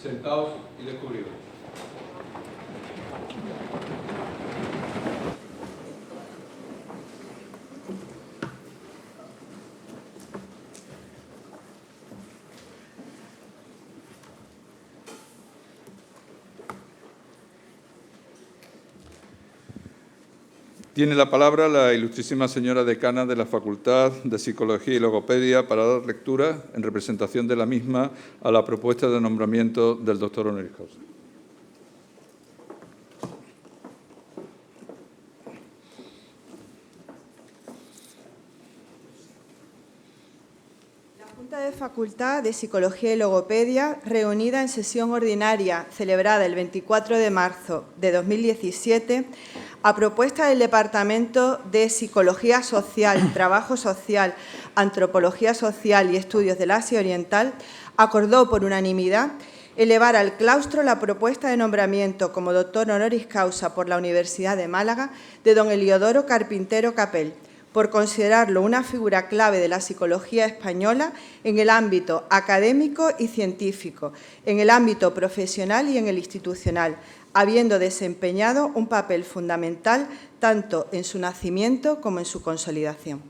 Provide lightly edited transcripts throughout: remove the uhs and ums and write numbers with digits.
Sentaos y descubridos. Tiene la palabra la ilustrísima señora decana de la Facultad de Psicología y Logopedia para dar lectura, en representación de la misma, a la propuesta de nombramiento del doctor honoris causa. La Junta de Facultad de Psicología y Logopedia, reunida en sesión ordinaria celebrada el 24 de marzo de 2017, a propuesta del Departamento de Psicología Social, Trabajo Social, Antropología Social y Estudios del Asia Oriental, acordó por unanimidad elevar al claustro la propuesta de nombramiento como doctor honoris causa por la Universidad de Málaga de don Heliodoro Carpintero Capel, por considerarlo una figura clave de la psicología española en el ámbito académico y científico, en el ámbito profesional y en el institucional, habiendo desempeñado un papel fundamental tanto en su nacimiento como en su consolidación.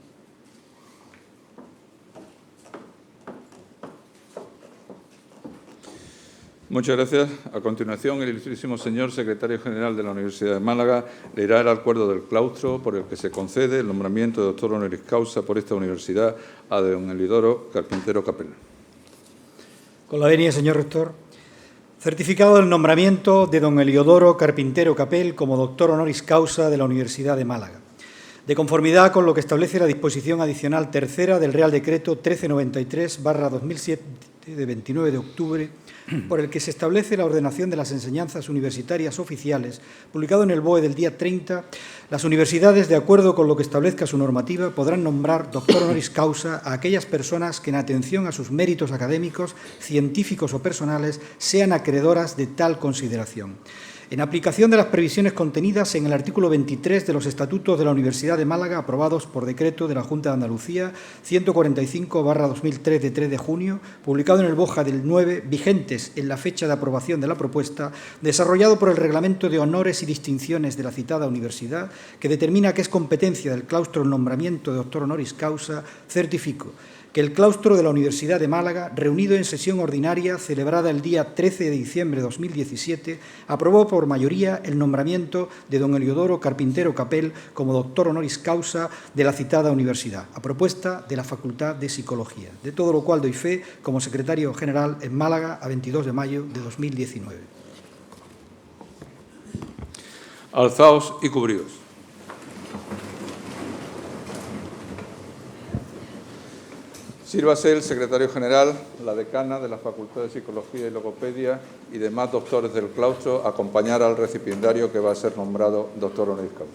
Muchas gracias. A continuación, el ilustrísimo señor secretario general de la Universidad de Málaga leerá el acuerdo del claustro por el que se concede el nombramiento de doctor honoris causa por esta universidad a don Heliodoro Carpintero Capel. Con la venia, señor rector. Certificado del nombramiento de don Heliodoro Carpintero Capel como doctor honoris causa de la Universidad de Málaga, de conformidad con lo que establece la disposición adicional tercera del Real Decreto 1393/2007 de 29 de octubre, por el que se establece la ordenación de las enseñanzas universitarias oficiales, publicado en el BOE del día 30, las universidades, de acuerdo con lo que establezca su normativa, podrán nombrar doctor honoris causa a aquellas personas que, en atención a sus méritos académicos, científicos o personales, sean acreedoras de tal consideración. En aplicación de las previsiones contenidas en el artículo 23 de los Estatutos de la Universidad de Málaga, aprobados por decreto de la Junta de Andalucía 145/2003 de 3 de junio, publicado en el BOJA del 9, vigentes en la fecha de aprobación de la propuesta, desarrollado por el Reglamento de Honores y Distinciones de la citada universidad, que determina que es competencia del claustro el nombramiento de doctor honoris causa, certifico que el claustro de la Universidad de Málaga, reunido en sesión ordinaria celebrada el día 13 de diciembre de 2017, aprobó por mayoría el nombramiento de don Heliodoro Carpintero Capel como doctor honoris causa de la citada universidad, a propuesta de la Facultad de Psicología, de todo lo cual doy fe como secretario general en Málaga a 22 de mayo de 2019. Alzaos y cubríos. Sírvase el secretario general, la decana de la Facultad de Psicología y Logopedia y demás doctores del claustro a acompañar al recipiendario que va a ser nombrado doctor honoris causa.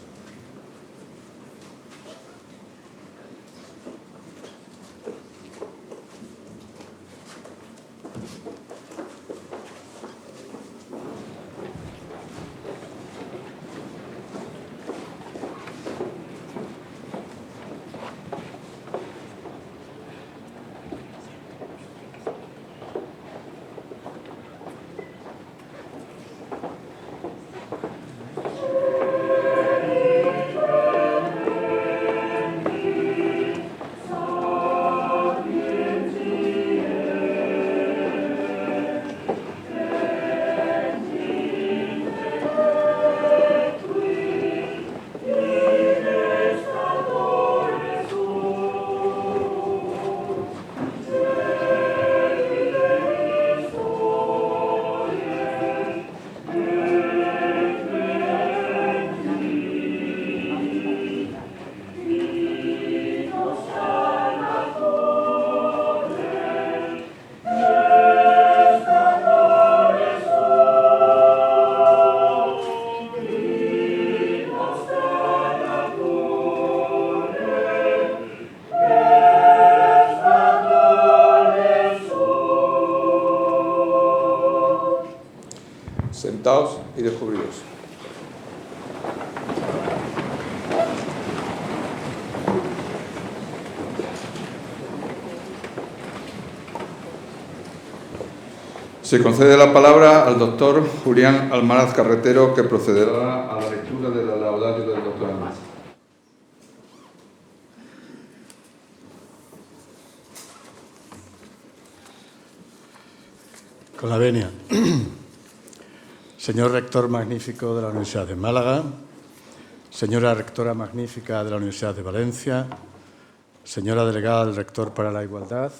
Sentaos y descubridos. Se concede la palabra al doctor Julián Almaraz Carretero, que procederá a la lectura de la laudatio del doctor Almaraz. Con la venia. Señor rector magnífico de la Universidad de Málaga, señora rectora magnífica de la Universidad de Valencia, señora delegada del rector para la igualdad,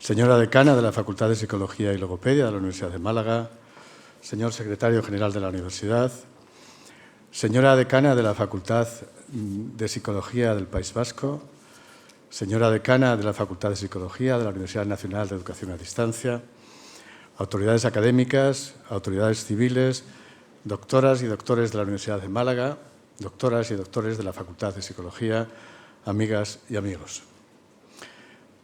señora decana de la Facultad de Psicología y Logopedia de la Universidad de Málaga, señor secretario general de la Universidad, señora decana de la Facultad de Psicología del País Vasco, señora decana de la Facultad de Psicología de la Universidad Nacional de Educación a Distancia, autoridades académicas, autoridades civiles, doctoras y doctores de la Universidad de Málaga, doctoras y doctores de la Facultad de Psicología, amigas y amigos.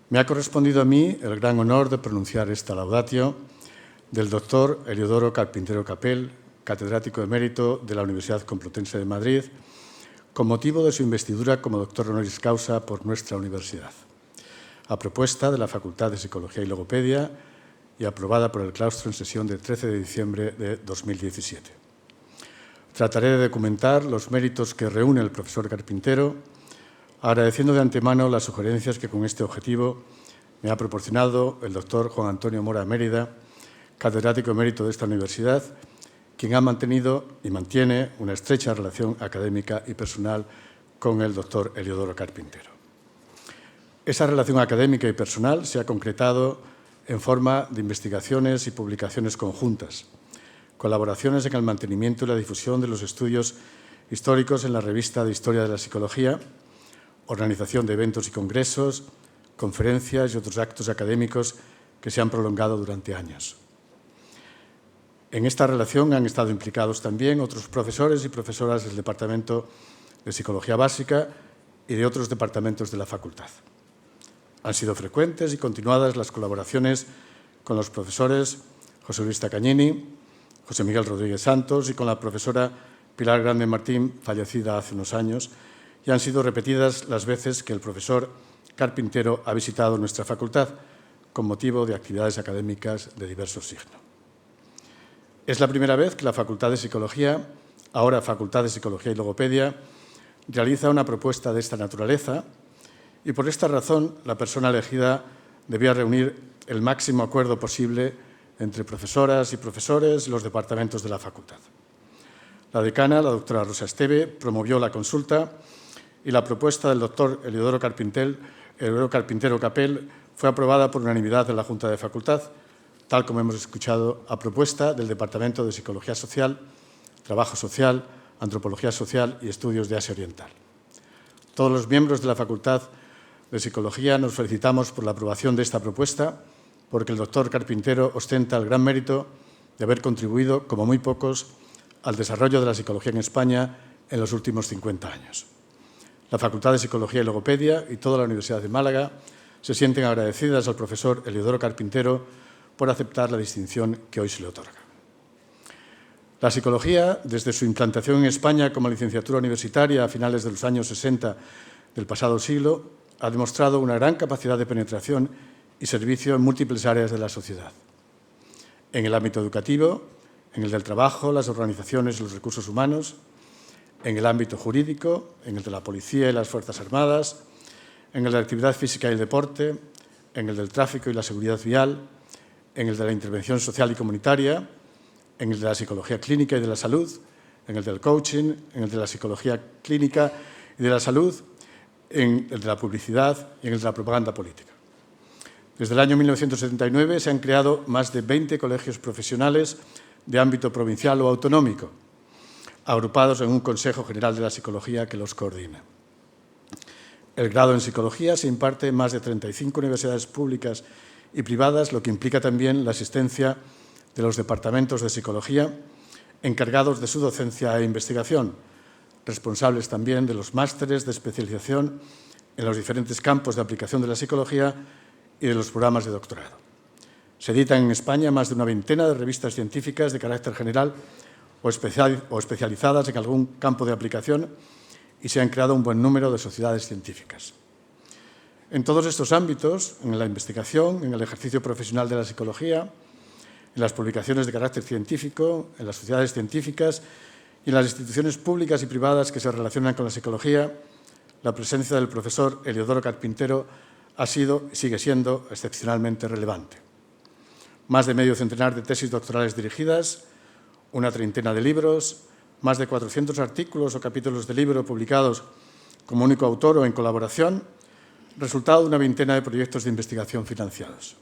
Me ha correspondido a mí el gran honor de pronunciar esta laudatio del doctor Eliodoro Carpintero Capel, catedrático emérito de la Universidad Complutense de Madrid, con motivo de su investidura como doctor honoris causa por nuestra universidad, a propuesta de la Facultad de Psicología y Logopedia y aprobada por el claustro en sesión del 13 de diciembre de 2017. Trataré de documentar los méritos que reúne el profesor Carpintero, agradeciendo de antemano las sugerencias que con este objetivo me ha proporcionado el doctor Juan Antonio Mora Mérida, catedrático emérito de esta universidad, quien ha mantenido y mantiene una estrecha relación académica y personal con el doctor Eliodoro Carpintero. Esa relación académica y personal se ha concretado en forma de investigaciones y publicaciones conjuntas, colaboraciones en el mantenimiento y la difusión de los estudios históricos en la revista de Historia de la Psicología, organización de eventos y congresos, conferencias y otros actos académicos que se han prolongado durante años. En esta relación han estado implicados también otros profesores y profesoras del Departamento de Psicología Básica y de otros departamentos de la facultad. Han sido frecuentes y continuadas las colaboraciones con los profesores José Luis Tacagnini, José Miguel Rodríguez Santos y con la profesora Pilar Grande Martín, fallecida hace unos años, y han sido repetidas las veces que el profesor Carpintero ha visitado nuestra facultad con motivo de actividades académicas de diverso signo. Es la primera vez que la Facultad de Psicología, ahora Facultad de Psicología y Logopedia, realiza una propuesta de esta naturaleza y por esta razón la persona elegida debía reunir el máximo acuerdo posible entre profesoras y profesores y los departamentos de la facultad. La decana, la doctora Rosa Esteve, promovió la consulta y la propuesta del doctor Eliodoro Carpintero Capel fue aprobada por unanimidad en la Junta de Facultad, tal como hemos escuchado, a propuesta del Departamento de Psicología Social, Trabajo Social, Antropología Social y Estudios de Asia Oriental. Todos los miembros de la Facultad de Psicología nos felicitamos por la aprobación de esta propuesta, porque el doctor Carpintero ostenta el gran mérito de haber contribuido, como muy pocos, al desarrollo de la psicología en España en los últimos 50 años. La Facultad de Psicología y Logopedia y toda la Universidad de Málaga se sienten agradecidas al profesor Eliodoro Carpintero por aceptar la distinción que hoy se le otorga. La psicología, desde su implantación en España como licenciatura universitaria a finales de los años 60 del pasado siglo, ha demostrado una gran capacidad de penetración y servicio en múltiples áreas de la sociedad. En el ámbito educativo, en el del trabajo, las organizaciones y los recursos humanos, en el ámbito jurídico, en el de la policía y las Fuerzas Armadas, en el de la actividad física y el deporte, en el del tráfico y la seguridad vial, en el de la intervención social y comunitaria, en el de la psicología clínica y de la salud, en el del coaching, en el de la psicología clínica y de la salud, en el de la publicidad y en el de la propaganda política. Desde el año 1979 se han creado más de 20 colegios profesionales de ámbito provincial o autonómico, agrupados en un Consejo General de la Psicología que los coordina. El grado en Psicología se imparte en más de 35 universidades públicas y privadas, lo que implica también la asistencia de los departamentos de Psicología encargados de su docencia e investigación, responsables también de los másteres de especialización en los diferentes campos de aplicación de la psicología y de los programas de doctorado. Se editan en España más de una veintena de revistas científicas de carácter general o especializadas en algún campo de aplicación y se han creado un buen número de sociedades científicas. En todos estos ámbitos, en la investigación, en el ejercicio profesional de la psicología, en las publicaciones de carácter científico, en las sociedades científicas y en las instituciones públicas y privadas que se relacionan con la psicología, la presencia del profesor Eliodoro Carpintero ha sido y sigue siendo excepcionalmente relevante. Más de medio centenar de tesis doctorales dirigidas, una treintena de libros, más de 400 artículos o capítulos de libro publicados como único autor o en colaboración, resultado de una veintena de proyectos de investigación financiados.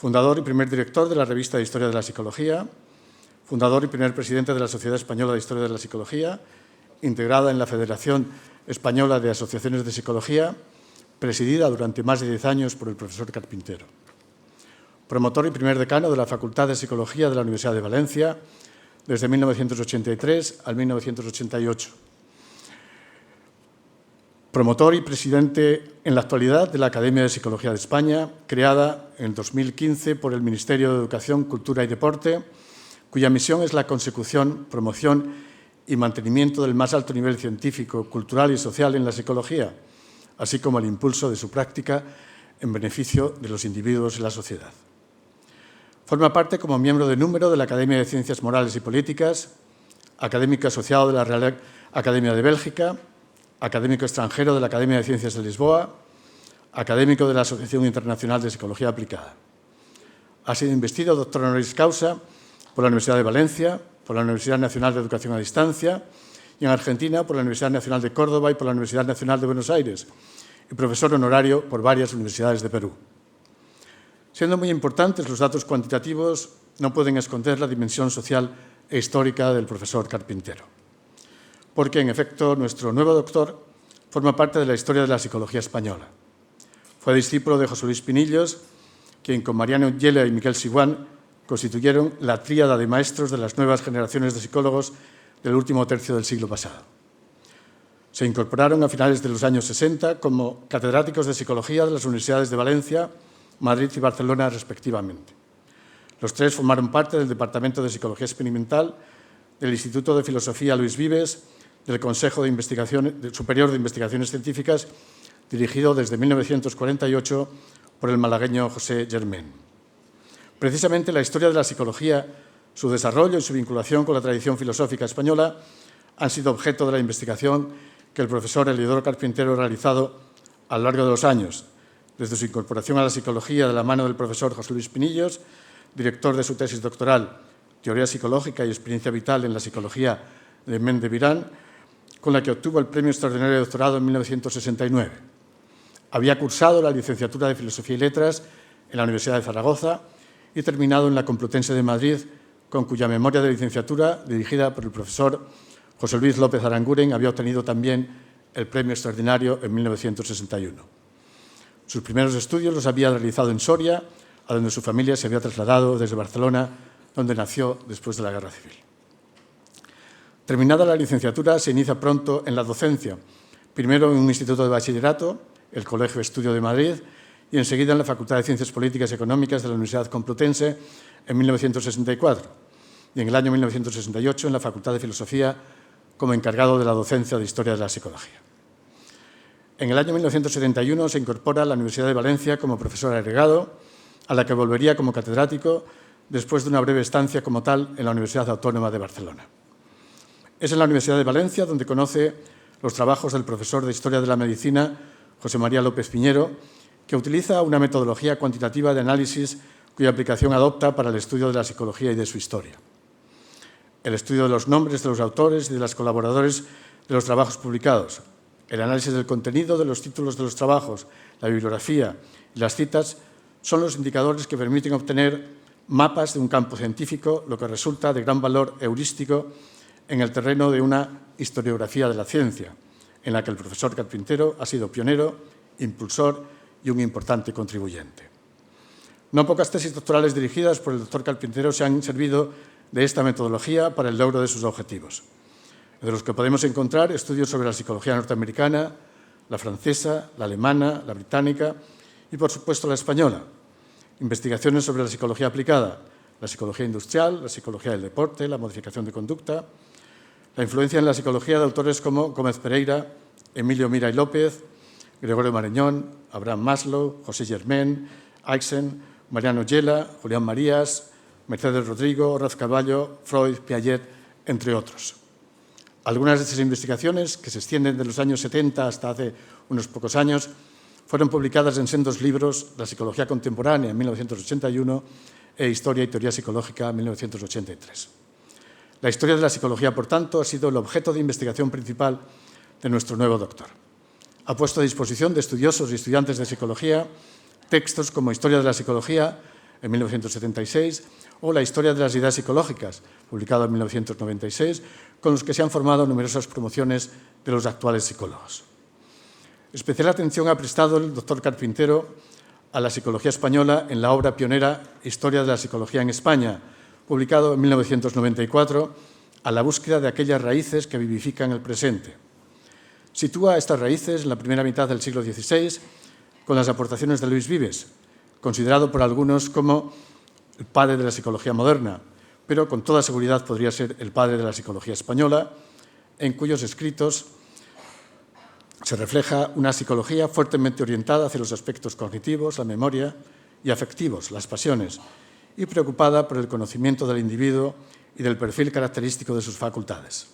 Fundador y primer director de la Revista de Historia de la Psicología, fundador y primer presidente de la Sociedad Española de Historia de la Psicología, integrada en la Federación Española de Asociaciones de Psicología, presidida durante más de 10 años por el profesor Carpintero. Promotor y primer decano de la Facultad de Psicología de la Universidad de Valencia desde 1983 al 1988. Promotor y presidente en la actualidad de la Academia de Psicología de España, creada en 2015 por el Ministerio de Educación, Cultura y Deporte, cuya misión es la consecución, promoción y mantenimiento del más alto nivel científico, cultural y social en la psicología, así como el impulso de su práctica en beneficio de los individuos y la sociedad. Forma parte como miembro de número de la Academia de Ciencias Morales y Políticas, académico asociado de la Real Academia de Bélgica, académico extranjero de la Academia de Ciencias de Lisboa, académico de la Asociación Internacional de Psicología Aplicada. Ha sido investido doctor honoris causa por la Universidad de Valencia, por la Universidad Nacional de Educación a Distancia y en Argentina por la Universidad Nacional de Córdoba y por la Universidad Nacional de Buenos Aires, y profesor honorario por varias universidades de Perú. Siendo muy importantes los datos cuantitativos, no pueden esconder la dimensión social e histórica del profesor Carpintero. Porque, en efecto, nuestro nuevo doctor forma parte de la historia de la psicología española. Fue discípulo de José Luis Pinillos, quien con Mariano Yela y Miquel Siguán constituyeron la tríada de maestros de las nuevas generaciones de psicólogos del último tercio del siglo pasado. Se incorporaron a finales de los años 60 como catedráticos de psicología de las universidades de Valencia, Madrid y Barcelona, respectivamente. Los tres formaron parte del Departamento de Psicología Experimental del Instituto de Filosofía Luis Vives, del Consejo Superior de Investigaciones Científicas, dirigido desde 1948 por el malagueño José Germain. Precisamente la historia de la psicología, su desarrollo y su vinculación con la tradición filosófica española han sido objeto de la investigación que el profesor Eliodoro Carpintero ha realizado a lo largo de los años, desde su incorporación a la psicología de la mano del profesor José Luis Pinillos, director de su tesis doctoral, Teoría Psicológica y Experiencia Vital en la Psicología de Mendevirán, con la que obtuvo el Premio Extraordinario de Doctorado en 1969. Había cursado la licenciatura de Filosofía y Letras en la Universidad de Zaragoza y terminado en la Complutense de Madrid, con cuya memoria de licenciatura, dirigida por el profesor José Luis López Aranguren, había obtenido también el Premio Extraordinario en 1961. Sus primeros estudios los había realizado en Soria, a donde su familia se había trasladado desde Barcelona, donde nació después de la Guerra Civil. Terminada la licenciatura, se inicia pronto en la docencia, primero en un instituto de bachillerato, el Colegio Estudio de Madrid, y enseguida en la Facultad de Ciencias Políticas y Económicas de la Universidad Complutense en 1964, y en el año 1968 en la Facultad de Filosofía como encargado de la docencia de Historia de la Psicología. En el año 1971 se incorpora a la Universidad de Valencia como profesor agregado, a la que volvería como catedrático después de una breve estancia como tal en la Universidad Autónoma de Barcelona. Es en la Universidad de Valencia donde conoce los trabajos del profesor de Historia de la Medicina, José María López Piñero, que utiliza una metodología cuantitativa de análisis cuya aplicación adopta para el estudio de la psicología y de su historia. El estudio de los nombres de los autores y de los colaboradores de los trabajos publicados, el análisis del contenido de los títulos de los trabajos, la bibliografía y las citas son los indicadores que permiten obtener mapas de un campo científico, lo que resulta de gran valor heurístico en el terreno de una historiografía de la ciencia, en la que el profesor Carpintero ha sido pionero, impulsor y un importante contribuyente. No pocas tesis doctorales dirigidas por el doctor Carpintero se han servido de esta metodología para el logro de sus objetivos, de los que podemos encontrar estudios sobre la psicología norteamericana, la francesa, la alemana, la británica y, por supuesto, la española, investigaciones sobre la psicología aplicada, la psicología industrial, la psicología del deporte, la modificación de conducta, la influencia en la psicología de autores como Gómez Pereira, Emilio Mira y López, Gregorio Marañón, Abraham Maslow, José Germain, Aixen, Mariano Yela, Julián Marías, Mercedes Rodrigo, Raz Carballo, Freud, Piaget, entre otros. Algunas de estas investigaciones, que se extienden de los años 70 hasta hace unos pocos años, fueron publicadas en sendos libros: La psicología contemporánea, en 1981, e Historia y teoría psicológica, en 1983. La historia de la psicología, por tanto, ha sido el objeto de investigación principal de nuestro nuevo doctor. Ha puesto a disposición de estudiosos y estudiantes de psicología textos como Historia de la psicología, en 1976, o La historia de las ideas psicológicas, publicado en 1996, con los que se han formado numerosas promociones de los actuales psicólogos. Especial atención ha prestado el doctor Carpintero a la psicología española en la obra pionera Historia de la psicología en España, publicado en 1994, a la búsqueda de aquellas raíces que vivifican el presente. Sitúa estas raíces en la primera mitad del siglo XVI con las aportaciones de Luis Vives, considerado por algunos como el padre de la psicología moderna, pero con toda seguridad podría ser el padre de la psicología española, en cuyos escritos se refleja una psicología fuertemente orientada hacia los aspectos cognitivos, la memoria, y afectivos, las pasiones, y preocupada por el conocimiento del individuo y del perfil característico de sus facultades.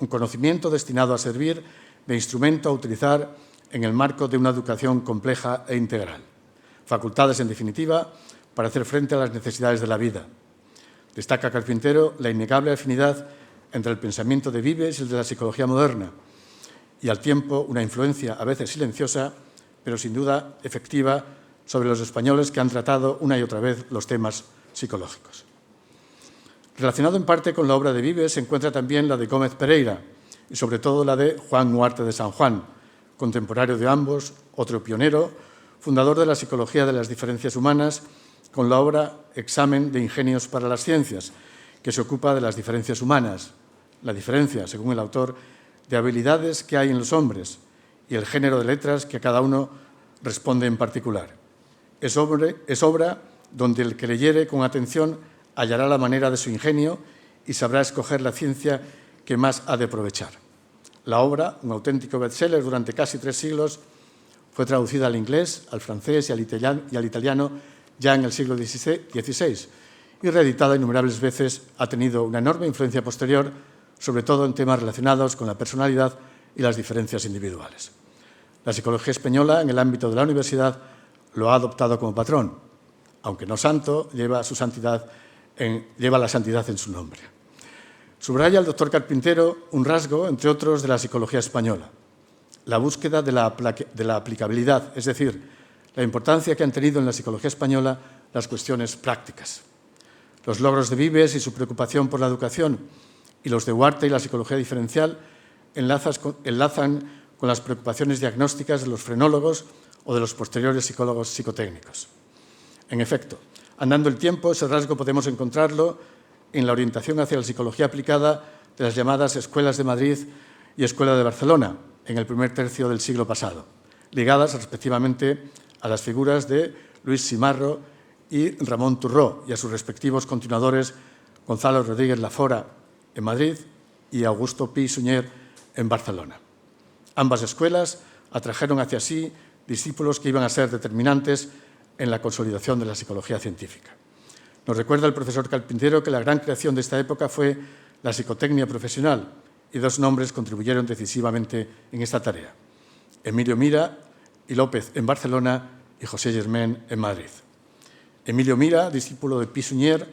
Un conocimiento destinado a servir de instrumento a utilizar en el marco de una educación compleja e integral. Facultades, en definitiva, para hacer frente a las necesidades de la vida. Destaca Carpintero la innegable afinidad entre el pensamiento de Vives y el de la psicología moderna, y al tiempo una influencia a veces silenciosa, pero sin duda efectiva, sobre los españoles que han tratado una y otra vez los temas psicológicos. Relacionado en parte con la obra de Vives se encuentra también la de Gómez Pereira y sobre todo la de Juan Nuarte de San Juan, contemporáneo de ambos, otro pionero, fundador de la psicología de las diferencias humanas, con la obra Examen de ingenios para las ciencias, que se ocupa de las diferencias humanas, la diferencia, según el autor, de habilidades que hay en los hombres y el género de letras que a cada uno responde en particular. Es obra donde el que leyere con atención hallará la manera de su ingenio y sabrá escoger la ciencia que más ha de aprovechar. La obra, un auténtico bestseller durante casi 3 siglos, fue traducida al inglés, al francés y al italiano ya en el siglo XVI y reeditada innumerables veces, ha tenido una enorme influencia posterior, sobre todo en temas relacionados con la personalidad y las diferencias individuales. La psicología española, en el ámbito de la universidad, lo ha adoptado como patrón, aunque no santo, lleva la santidad en su nombre. Subraya el doctor Carpintero un rasgo, entre otros, de la psicología española: la búsqueda de la aplicabilidad, es decir, la importancia que han tenido en la psicología española las cuestiones prácticas. Los logros de Vives y su preocupación por la educación, y los de Huarte y la psicología diferencial, enlazan con las preocupaciones diagnósticas de los frenólogos o de los posteriores psicólogos psicotécnicos. En efecto, andando el tiempo, ese rasgo podemos encontrarlo en la orientación hacia la psicología aplicada de las llamadas Escuelas de Madrid y Escuela de Barcelona, en el primer tercio del siglo pasado, ligadas respectivamente a las figuras de Luis Simarro y Ramón Turró y a sus respectivos continuadores Gonzalo Rodríguez Lafora en Madrid y Augusto Pi Sunyer en Barcelona. Ambas escuelas atrajeron hacia sí discípulos que iban a ser determinantes en la consolidación de la psicología científica. Nos recuerda el profesor Carpintero que la gran creación de esta época fue la psicotecnia profesional, y 2 nombres contribuyeron decisivamente en esta tarea: Emilio Mira y López en Barcelona y José Germain en Madrid. Emilio Mira, discípulo de Pi Sunyer,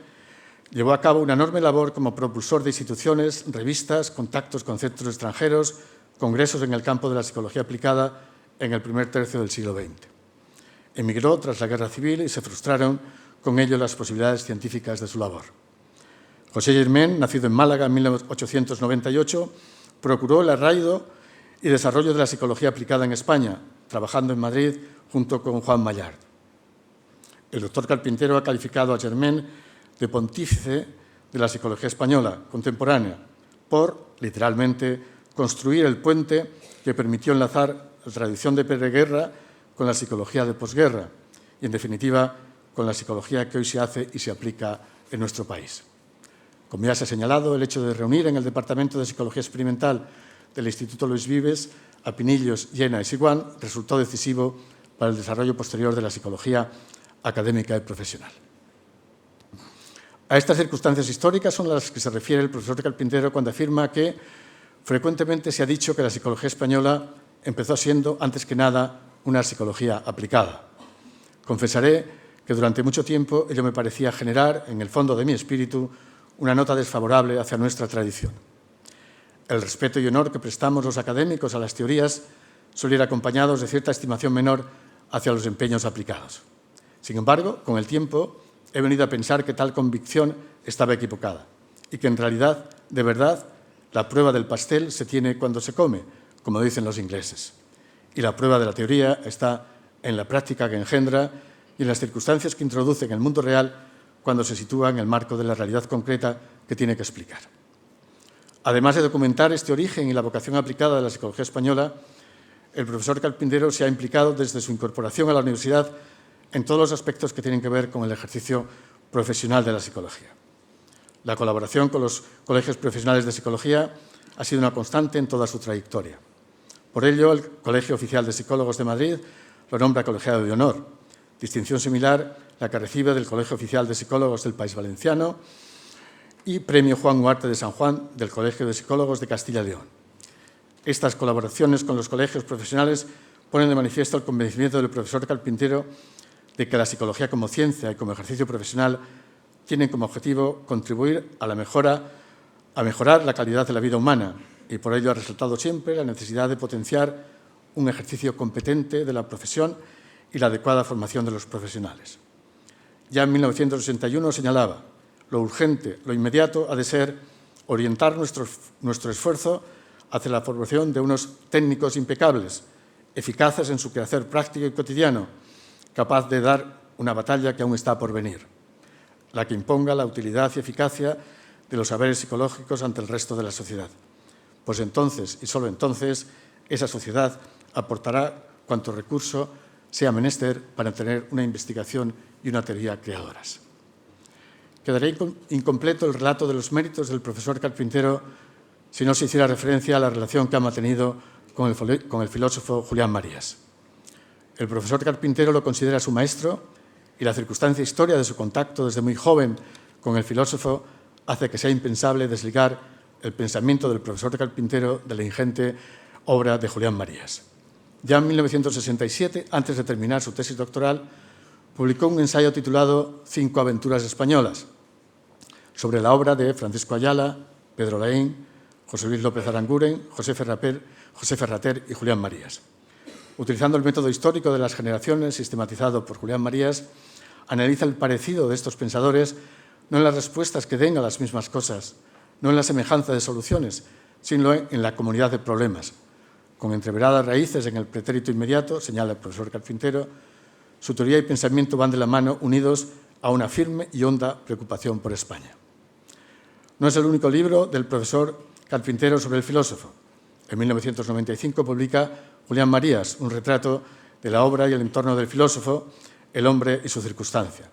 llevó a cabo una enorme labor como propulsor de instituciones, revistas, contactos con centros extranjeros, congresos en el campo de la psicología aplicada en el primer tercio del siglo XX. Emigró tras la Guerra Civil y se frustraron con ello las posibilidades científicas de su labor. José Germain, nacido en Málaga en 1898, procuró el arraigo y desarrollo de la psicología aplicada en España, trabajando en Madrid junto con Juan Maillard. El doctor Carpintero ha calificado a Germain de pontífice de la psicología española contemporánea por, literalmente, construir el puente que permitió enlazar la tradición de preguerra con la psicología de posguerra y, en definitiva, con la psicología que hoy se hace y se aplica en nuestro país. Como ya se ha señalado, el hecho de reunir en el Departamento de Psicología Experimental del Instituto Luis Vives a Pinillos, Llena y Siguán resultó decisivo para el desarrollo posterior de la psicología académica y profesional. A estas circunstancias históricas son las que se refiere el profesor Carpintero cuando afirma que frecuentemente se ha dicho que la psicología española empezó siendo, antes que nada, una psicología aplicada. Confesaré que durante mucho tiempo ello me parecía generar, en el fondo de mi espíritu, una nota desfavorable hacia nuestra tradición. El respeto y honor que prestamos los académicos a las teorías suele ir acompañados de cierta estimación menor hacia los empeños aplicados. Sin embargo, con el tiempo, he venido a pensar que tal convicción estaba equivocada y que en realidad, de verdad, la prueba del pastel se tiene cuando se come, como dicen los ingleses. Y la prueba de la teoría está en la práctica que engendra y en las circunstancias que introduce en el mundo real cuando se sitúa en el marco de la realidad concreta que tiene que explicar. Además de documentar este origen y la vocación aplicada de la psicología española, el profesor Carpintero se ha implicado desde su incorporación a la universidad en todos los aspectos que tienen que ver con el ejercicio profesional de la psicología. La colaboración con los colegios profesionales de psicología ha sido una constante en toda su trayectoria. Por ello, el Colegio Oficial de Psicólogos de Madrid lo nombra colegiado de honor, distinción similar la que recibe del Colegio Oficial de Psicólogos del País Valenciano y Premio Juan Huarte de San Juan del Colegio de Psicólogos de Castilla y León. Estas colaboraciones con los colegios profesionales ponen de manifiesto el convencimiento del profesor Carpintero de que la psicología como ciencia y como ejercicio profesional tienen como objetivo contribuir a mejorar la calidad de la vida humana y por ello ha resaltado siempre la necesidad de potenciar un ejercicio competente de la profesión y la adecuada formación de los profesionales. Ya en 1961 señalaba: lo urgente, lo inmediato ha de ser orientar nuestro esfuerzo hacia la formación de unos técnicos impecables, eficaces en su quehacer práctico y cotidiano, capaz de dar una batalla que aún está por venir, la que imponga la utilidad y eficacia de los saberes psicológicos ante el resto de la sociedad. Pues entonces, y solo entonces, esa sociedad aportará cuanto recurso sea menester para tener una investigación y una teoría creadoras. Quedaría incompleto el relato de los méritos del profesor Carpintero si no se hiciera referencia a la relación que ha mantenido con el filósofo Julián Marías. El profesor Carpintero lo considera su maestro y la circunstancia e historia de su contacto desde muy joven con el filósofo hace que sea impensable desligar el pensamiento del profesor Carpintero de la ingente obra de Julián Marías. Ya en 1967, antes de terminar su tesis doctoral, publicó un ensayo titulado 5 aventuras españolas, sobre la obra de Francisco Ayala, Pedro Laín, José Luis López Aranguren, José Ferrater y Julián Marías. Utilizando el método histórico de las generaciones sistematizado por Julián Marías, analiza el parecido de estos pensadores no en las respuestas que den a las mismas cosas, no en la semejanza de soluciones, sino en la comunidad de problemas. Con entreveradas raíces en el pretérito inmediato, señala el profesor Carpintero, su teoría y pensamiento van de la mano unidos a una firme y honda preocupación por España. No es el único libro del profesor Carpintero sobre el filósofo. En 1995 publica Julián Marías, un retrato de la obra y el entorno del filósofo, el hombre y su circunstancia.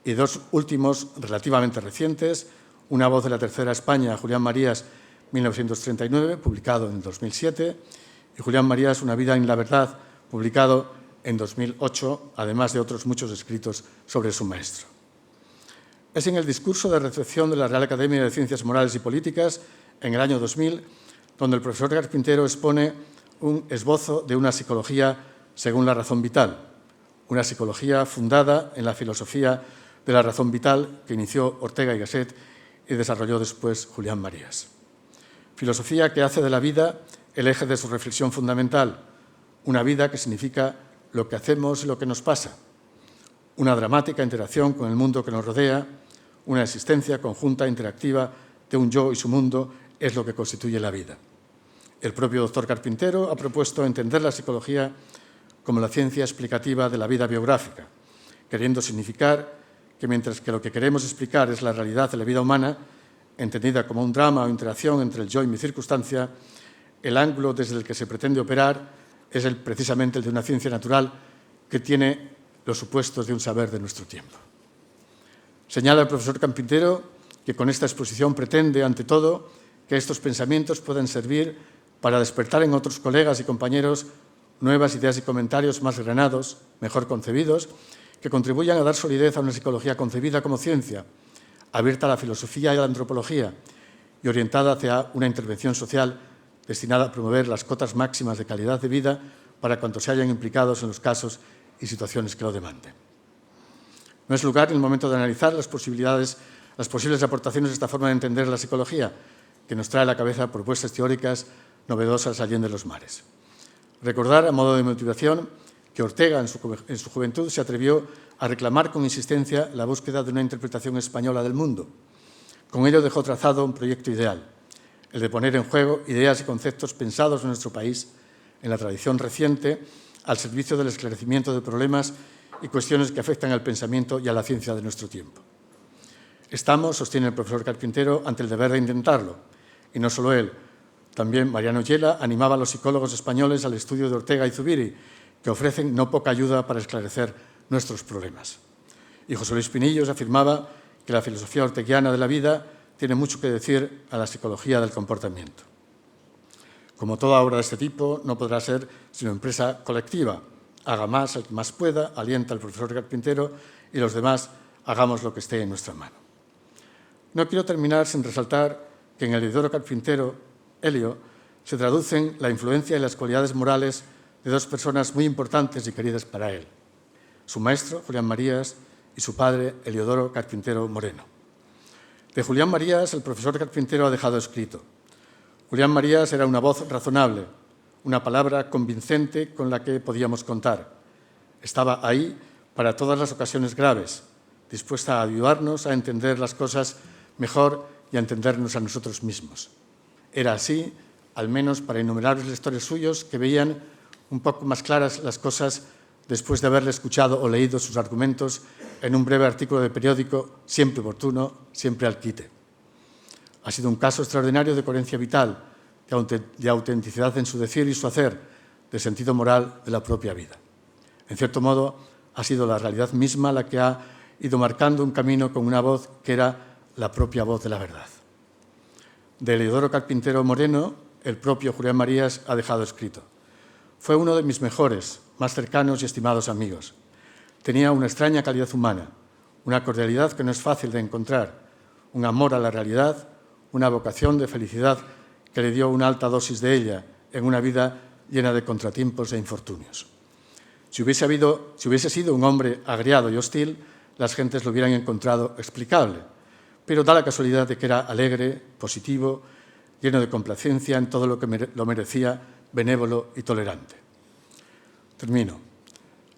Y dos últimos relativamente recientes, Una voz de la tercera España, Julián Marías, 1939, publicado en 2007, y Julián Marías, Una vida en la verdad, publicado en 2008, además de otros muchos escritos sobre su maestro. Es en el discurso de recepción de la Real Academia de Ciencias Morales y Políticas, en el año 2000, donde el profesor Carpintero expone un esbozo de una psicología según la razón vital, una psicología fundada en la filosofía de la razón vital que inició Ortega y Gasset y desarrolló después Julián Marías. Filosofía que hace de la vida el eje de su reflexión fundamental, una vida que significa lo que hacemos y lo que nos pasa, una dramática interacción con el mundo que nos rodea, una existencia conjunta interactiva de un yo y su mundo es lo que constituye la vida. El propio doctor Carpintero ha propuesto entender la psicología como la ciencia explicativa de la vida biográfica, queriendo significar que mientras que lo que queremos explicar es la realidad de la vida humana, entendida como un drama o interacción entre el yo y mi circunstancia, el ángulo desde el que se pretende operar es precisamente el de una ciencia natural que tiene los supuestos de un saber de nuestro tiempo. Señala el profesor Carpintero que con esta exposición pretende, ante todo, que estos pensamientos puedan servir para despertar en otros colegas y compañeros nuevas ideas y comentarios más granados, mejor concebidos, que contribuyan a dar solidez a una psicología concebida como ciencia, abierta a la filosofía y a la antropología y orientada hacia una intervención social destinada a promover las cotas máximas de calidad de vida para cuantos se hayan implicados en los casos y situaciones que lo demanden. No es lugar ni el momento de analizar las posibles aportaciones de esta forma de entender la psicología, que nos trae a la cabeza propuestas teóricas novedosas allende los mares. Recordar, a modo de motivación, que Ortega, en su juventud, se atrevió a reclamar con insistencia la búsqueda de una interpretación española del mundo. Con ello dejó trazado un proyecto ideal, el de poner en juego ideas y conceptos pensados en nuestro país, en la tradición reciente, al servicio del esclarecimiento de problemas y cuestiones que afectan al pensamiento y a la ciencia de nuestro tiempo. Estamos, sostiene el profesor Carpintero, ante el deber de intentarlo, y no solo él. También Mariano Yela animaba a los psicólogos españoles al estudio de Ortega y Zubiri, que ofrecen no poca ayuda para esclarecer nuestros problemas. Y José Luis Pinillos afirmaba que la filosofía orteguiana de la vida tiene mucho que decir a la psicología del comportamiento. Como toda obra de este tipo, no podrá ser sino empresa colectiva. Haga más el que más pueda, alienta al profesor Carpintero, y los demás hagamos lo que esté en nuestra mano. No quiero terminar sin resaltar que en el Heliodoro Carpintero, Helio, se traducen la influencia y las cualidades morales de dos personas muy importantes y queridas para él: su maestro, Julián Marías, y su padre, Heliodoro Carpintero Moreno. De Julián Marías, el profesor Carpintero ha dejado escrito: Julián Marías era una voz razonable, una palabra convincente con la que podíamos contar. Estaba ahí para todas las ocasiones graves, dispuesta a ayudarnos a entender las cosas mejor y a entendernos a nosotros mismos. Era así, al menos para innumerables lectores suyos que veían un poco más claras las cosas después de haberle escuchado o leído sus argumentos en un breve artículo de periódico, siempre oportuno, siempre al quite. Ha sido un caso extraordinario de coherencia vital, de autenticidad en su decir y su hacer, de sentido moral de la propia vida. En cierto modo, ha sido la realidad misma la que ha ido marcando un camino con una voz que era la propia voz de la verdad. De Heliodoro Carpintero Moreno, el propio Julián Marías ha dejado escrito: fue uno de mis mejores, más cercanos y estimados amigos. Tenía una extraña calidad humana, una cordialidad que no es fácil de encontrar, un amor a la realidad, una vocación de felicidad que le dio una alta dosis de ella en una vida llena de contratiempos e infortunios. Si hubiese sido un hombre agriado y hostil, las gentes lo hubieran encontrado explicable, pero da la casualidad de que era alegre, positivo, lleno de complacencia en todo lo que lo merecía, benévolo y tolerante. Termino.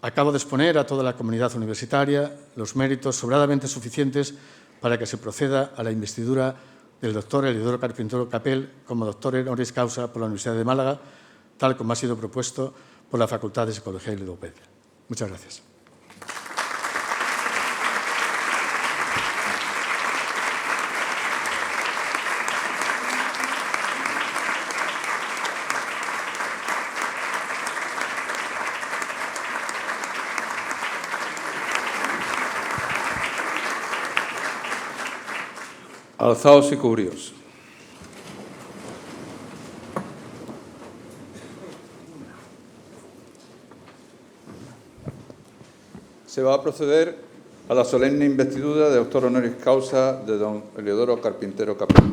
Acabo de exponer a toda la comunidad universitaria los méritos sobradamente suficientes para que se proceda a la investidura del doctor Heliodoro Carpintero Capel como doctor honoris causa por la Universidad de Málaga, tal como ha sido propuesto por la Facultad de Psicología y Logopedia. Muchas gracias. Alzaos y cubríos. Se va a proceder a la solemne investidura de doctor honoris causa de don Heliodoro Carpintero Capel.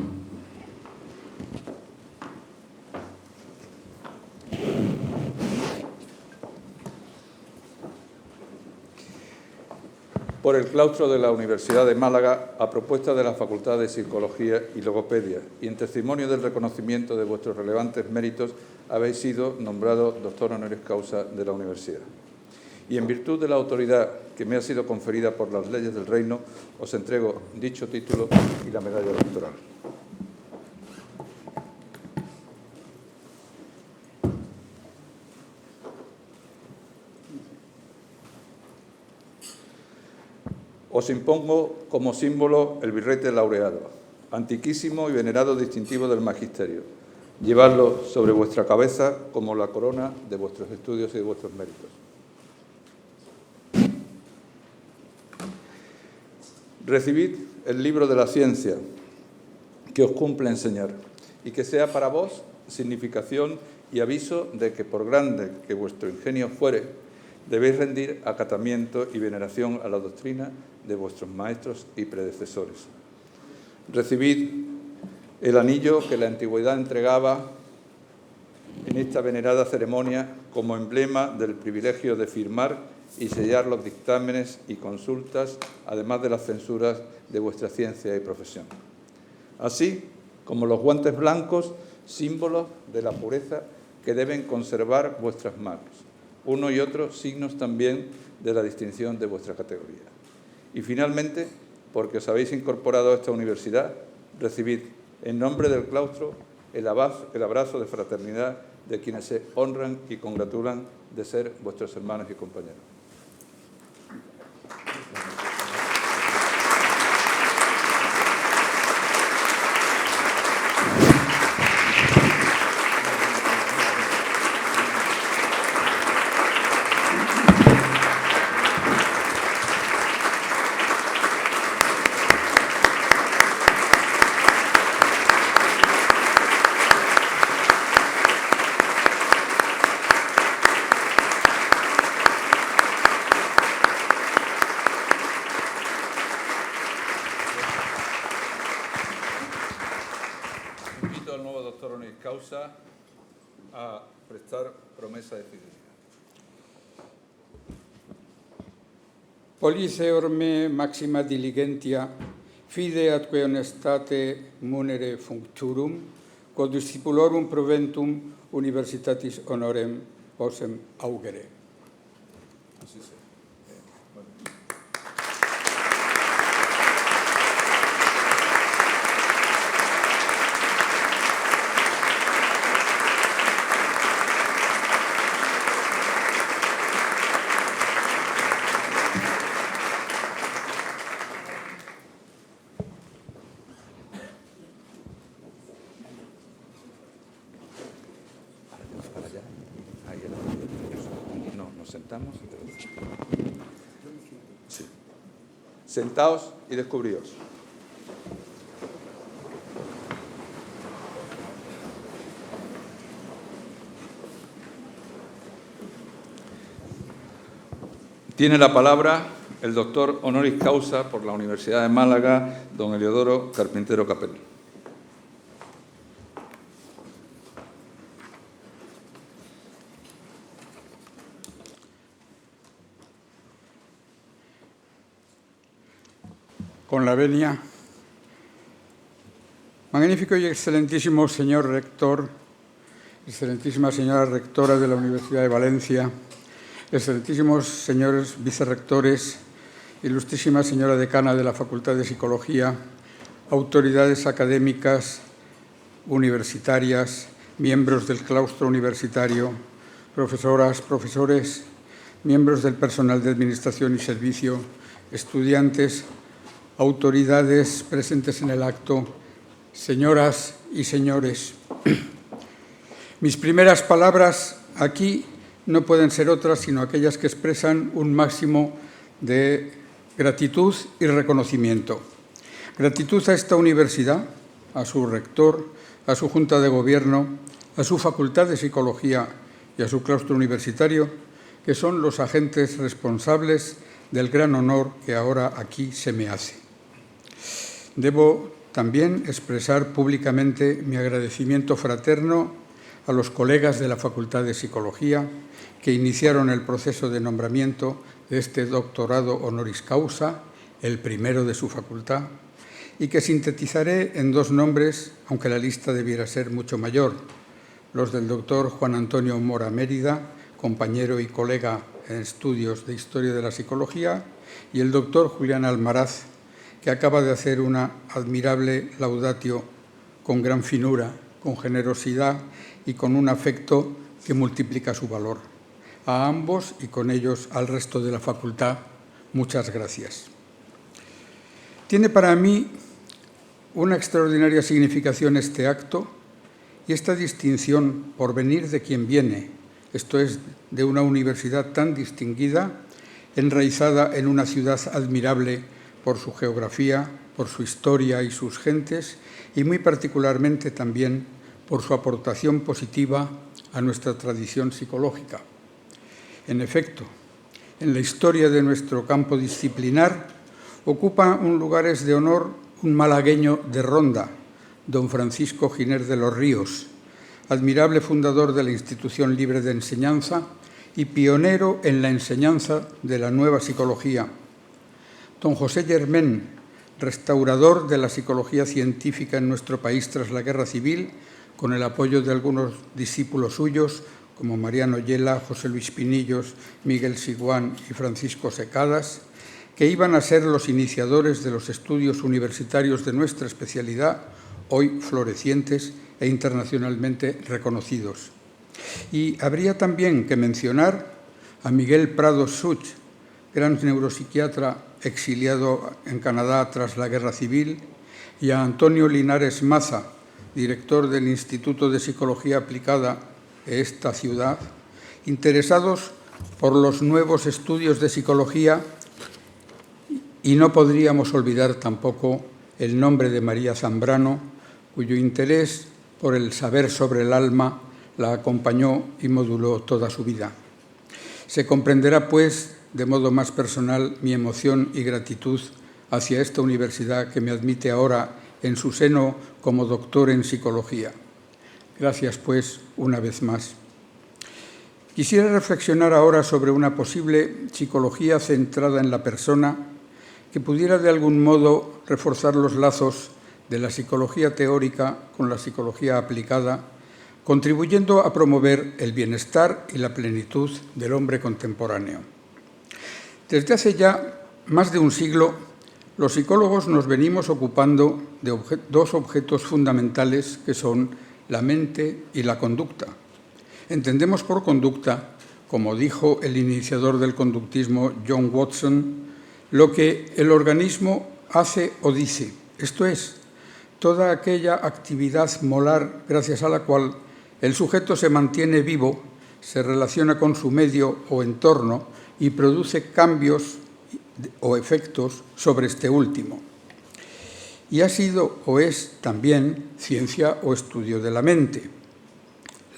Por el claustro de la Universidad de Málaga, a propuesta de la Facultad de Psicología y Logopedia, y en testimonio del reconocimiento de vuestros relevantes méritos, habéis sido nombrado doctor honoris causa de la Universidad. Y en virtud de la autoridad que me ha sido conferida por las leyes del reino, os entrego dicho título y la medalla doctoral. Os impongo como símbolo el birrete laureado, antiquísimo y venerado distintivo del magisterio. Llevadlo sobre vuestra cabeza como la corona de vuestros estudios y de vuestros méritos. Recibid el libro de la ciencia que os cumple enseñar y que sea para vos significación y aviso de que por grande que vuestro ingenio fuere, debéis rendir acatamiento y veneración a la doctrina de vuestros maestros y predecesores. Recibid el anillo que la antigüedad entregaba en esta venerada ceremonia como emblema del privilegio de firmar y sellar los dictámenes y consultas, además de las censuras de vuestra ciencia y profesión. Así como los guantes blancos, símbolos de la pureza que deben conservar vuestras manos, uno y otro signos también de la distinción de vuestra categoría. Y finalmente, porque os habéis incorporado a esta universidad, recibid en nombre del claustro el abrazo de fraternidad de quienes se honran y congratulan de ser vuestros hermanos y compañeros. Invito al nuevo doctor honoris causa a prestar promesa de fidelidad. Pollice orme maxima diligentia, fide atque honestate munere functurum, quod discipulorum proventum universitatis honorem possem augere. Así sea. Bueno. Para allá. Ahí no, nos sentamos. Sí. Sentaos y descubríos. Tiene la palabra el doctor honoris causa por la Universidad de Málaga, don Heliodoro Carpintero Capel. Con la venia, magnífico y excelentísimo señor rector, excelentísima señora rectora de la Universidad de Valencia, excelentísimos señores vicerrectores, ilustrísima señora decana de la Facultad de Psicología, autoridades académicas, universitarias, miembros del claustro universitario, profesoras, profesores, miembros del personal de administración y servicio, estudiantes, autoridades presentes en el acto, señoras y señores. Mis primeras palabras aquí no pueden ser otras sino aquellas que expresan un máximo de gratitud y reconocimiento. Gratitud a esta universidad, a su rector, a su Junta de Gobierno, a su Facultad de Psicología y a su claustro universitario, que son los agentes responsables del gran honor que ahora aquí se me hace. Debo también expresar públicamente mi agradecimiento fraterno a los colegas de la Facultad de Psicología que iniciaron el proceso de nombramiento de este doctorado honoris causa, el primero de su facultad, y que sintetizaré en dos nombres, aunque la lista debiera ser mucho mayor: los del doctor Juan Antonio Mora Mérida, compañero y colega en estudios de Historia de la Psicología, y el doctor Julián Almaraz, que acaba de hacer una admirable laudatio con gran finura, con generosidad y con un afecto que multiplica su valor. A ambos y con ellos al resto de la facultad, muchas gracias. Tiene para mí una extraordinaria significación este acto y esta distinción por venir de quien viene, esto es, de una universidad tan distinguida, enraizada en una ciudad admirable por su geografía, por su historia y sus gentes, y muy particularmente también por su aportación positiva a nuestra tradición psicológica. En efecto, en la historia de nuestro campo disciplinar ocupa un lugares de honor un malagueño de Ronda, don Francisco Giner de los Ríos, admirable fundador de la Institución Libre de Enseñanza y pionero en la enseñanza de la nueva psicología. Don José Germén, restaurador de la psicología científica en nuestro país tras la Guerra Civil, con el apoyo de algunos discípulos suyos, como Mariano Yela, José Luis Pinillos, Miguel Siguán y Francisco Secadas, que iban a ser los iniciadores de los estudios universitarios de nuestra especialidad, hoy florecientes e internacionalmente reconocidos. Y habría también que mencionar a Miguel Prado Such, gran neuropsiquiatra exiliado en Canadá tras la Guerra Civil, y a Antonio Linares Maza, director del Instituto de Psicología Aplicada de esta ciudad, interesados por los nuevos estudios de psicología, y no podríamos olvidar tampoco el nombre de María Zambrano, cuyo interés por el saber sobre el alma la acompañó y moduló toda su vida. Se comprenderá, pues, de modo más personal mi emoción y gratitud hacia esta universidad que me admite ahora en su seno como doctor en psicología. Gracias, pues, una vez más. Quisiera reflexionar ahora sobre una posible psicología centrada en la persona que pudiera de algún modo reforzar los lazos de la psicología teórica con la psicología aplicada, contribuyendo a promover el bienestar y la plenitud del hombre contemporáneo. Desde hace ya más de un siglo, los psicólogos nos venimos ocupando de dos objetos fundamentales que son la mente y la conducta. Entendemos por conducta, como dijo el iniciador del conductismo John Watson, lo que el organismo hace o dice, esto es, toda aquella actividad molar gracias a la cual el sujeto se mantiene vivo, se relaciona con su medio o entorno y produce cambios o efectos sobre este último. Y ha sido o es también ciencia o estudio de la mente.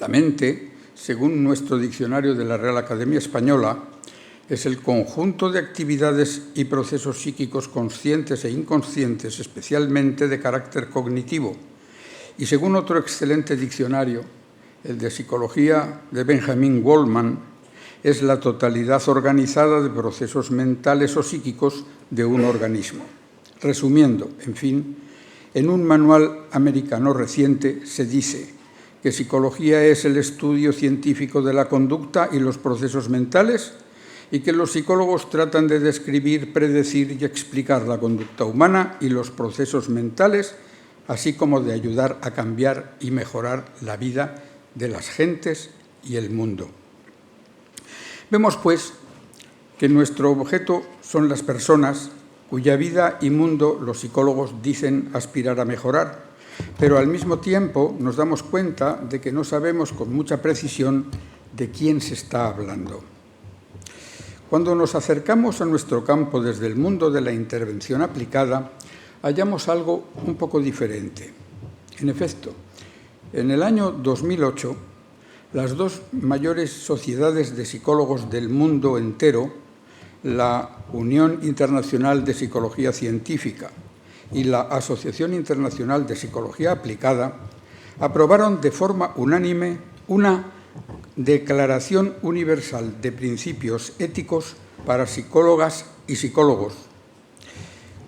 La mente, según nuestro diccionario de la Real Academia Española, es el conjunto de actividades y procesos psíquicos conscientes e inconscientes, especialmente de carácter cognitivo. Y según otro excelente diccionario, el de Psicología de Benjamin Goldman, es la totalidad organizada de procesos mentales o psíquicos de un organismo. Resumiendo, en fin, en un manual americano reciente se dice que psicología es el estudio científico de la conducta y los procesos mentales y que los psicólogos tratan de describir, predecir y explicar la conducta humana y los procesos mentales, así como de ayudar a cambiar y mejorar la vida de las gentes y el mundo. Vemos, pues, que nuestro objeto son las personas cuya vida y mundo los psicólogos dicen aspirar a mejorar, pero al mismo tiempo nos damos cuenta de que no sabemos con mucha precisión de quién se está hablando. Cuando nos acercamos a nuestro campo desde el mundo de la intervención aplicada, hallamos algo un poco diferente. En efecto, en el año 2008, las dos mayores sociedades de psicólogos del mundo entero, la Unión Internacional de Psicología Científica y la Asociación Internacional de Psicología Aplicada, aprobaron de forma unánime una Declaración Universal de Principios Éticos para Psicólogas y Psicólogos,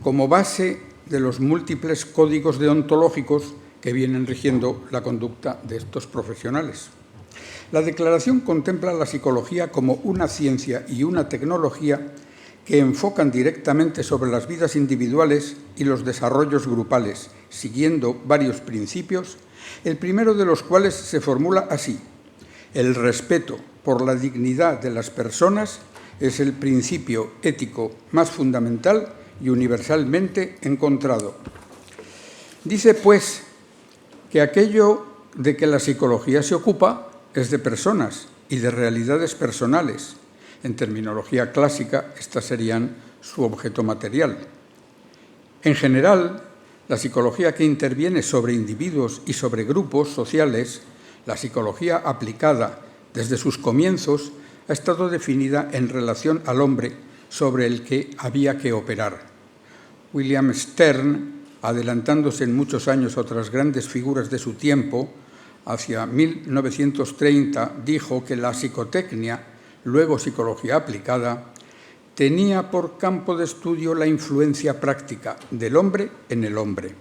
como base de los múltiples códigos deontológicos que vienen rigiendo la conducta de estos profesionales. La declaración contempla la psicología como una ciencia y una tecnología que enfocan directamente sobre las vidas individuales y los desarrollos grupales, siguiendo varios principios, el primero de los cuales se formula así: el respeto por la dignidad de las personas es el principio ético más fundamental y universalmente encontrado. Dice, pues, que aquello de que la psicología se ocupa es de personas y de realidades personales. En terminología clásica, estas serían su objeto material. En general, la psicología que interviene sobre individuos y sobre grupos sociales, la psicología aplicada desde sus comienzos, ha estado definida en relación al hombre sobre el que había que operar. William Stern adelantándose en muchos años a otras grandes figuras de su tiempo, hacia 1930 dijo que la psicotecnia, luego psicología aplicada, tenía por campo de estudio la influencia práctica del hombre en el hombre.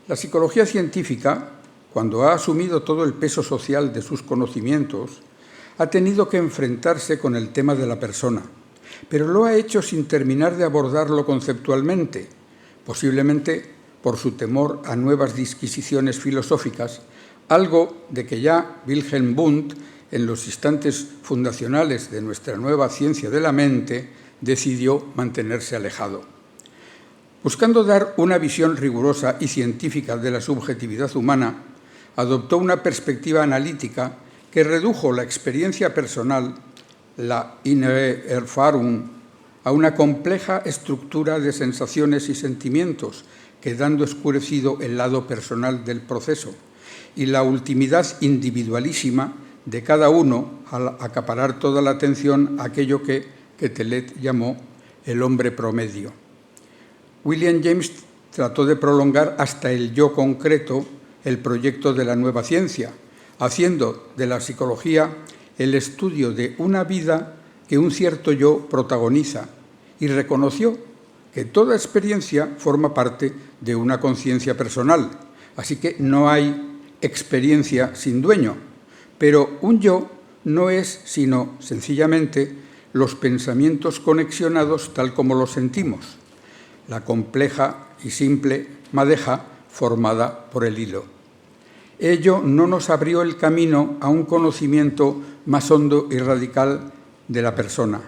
La psicología científica, cuando ha asumido todo el peso social de sus conocimientos, ha tenido que enfrentarse con el tema de la persona, pero lo ha hecho sin terminar de abordarlo conceptualmente, posiblemente por su temor a nuevas disquisiciones filosóficas, algo de que ya Wilhelm Wundt, en los instantes fundacionales de nuestra nueva ciencia de la mente, decidió mantenerse alejado. Buscando dar una visión rigurosa y científica de la subjetividad humana, adoptó una perspectiva analítica que redujo la experiencia personal, la innere Erfahrung, a una compleja estructura de sensaciones y sentimientos, quedando escurecido el lado personal del proceso, y la ultimidad individualísima de cada uno al acaparar toda la atención a aquello que Quetelet llamó el hombre promedio. William James trató de prolongar hasta el yo concreto el proyecto de la nueva ciencia, haciendo de la psicología el estudio de una vida que un cierto yo protagoniza, y reconoció que toda experiencia forma parte de una conciencia personal, así que no hay experiencia sin dueño, pero un yo no es sino sencillamente los pensamientos conexionados tal como los sentimos, la compleja y simple madeja formada por el hilo. Ello no nos abrió el camino a un conocimiento más hondo y radical de la persona.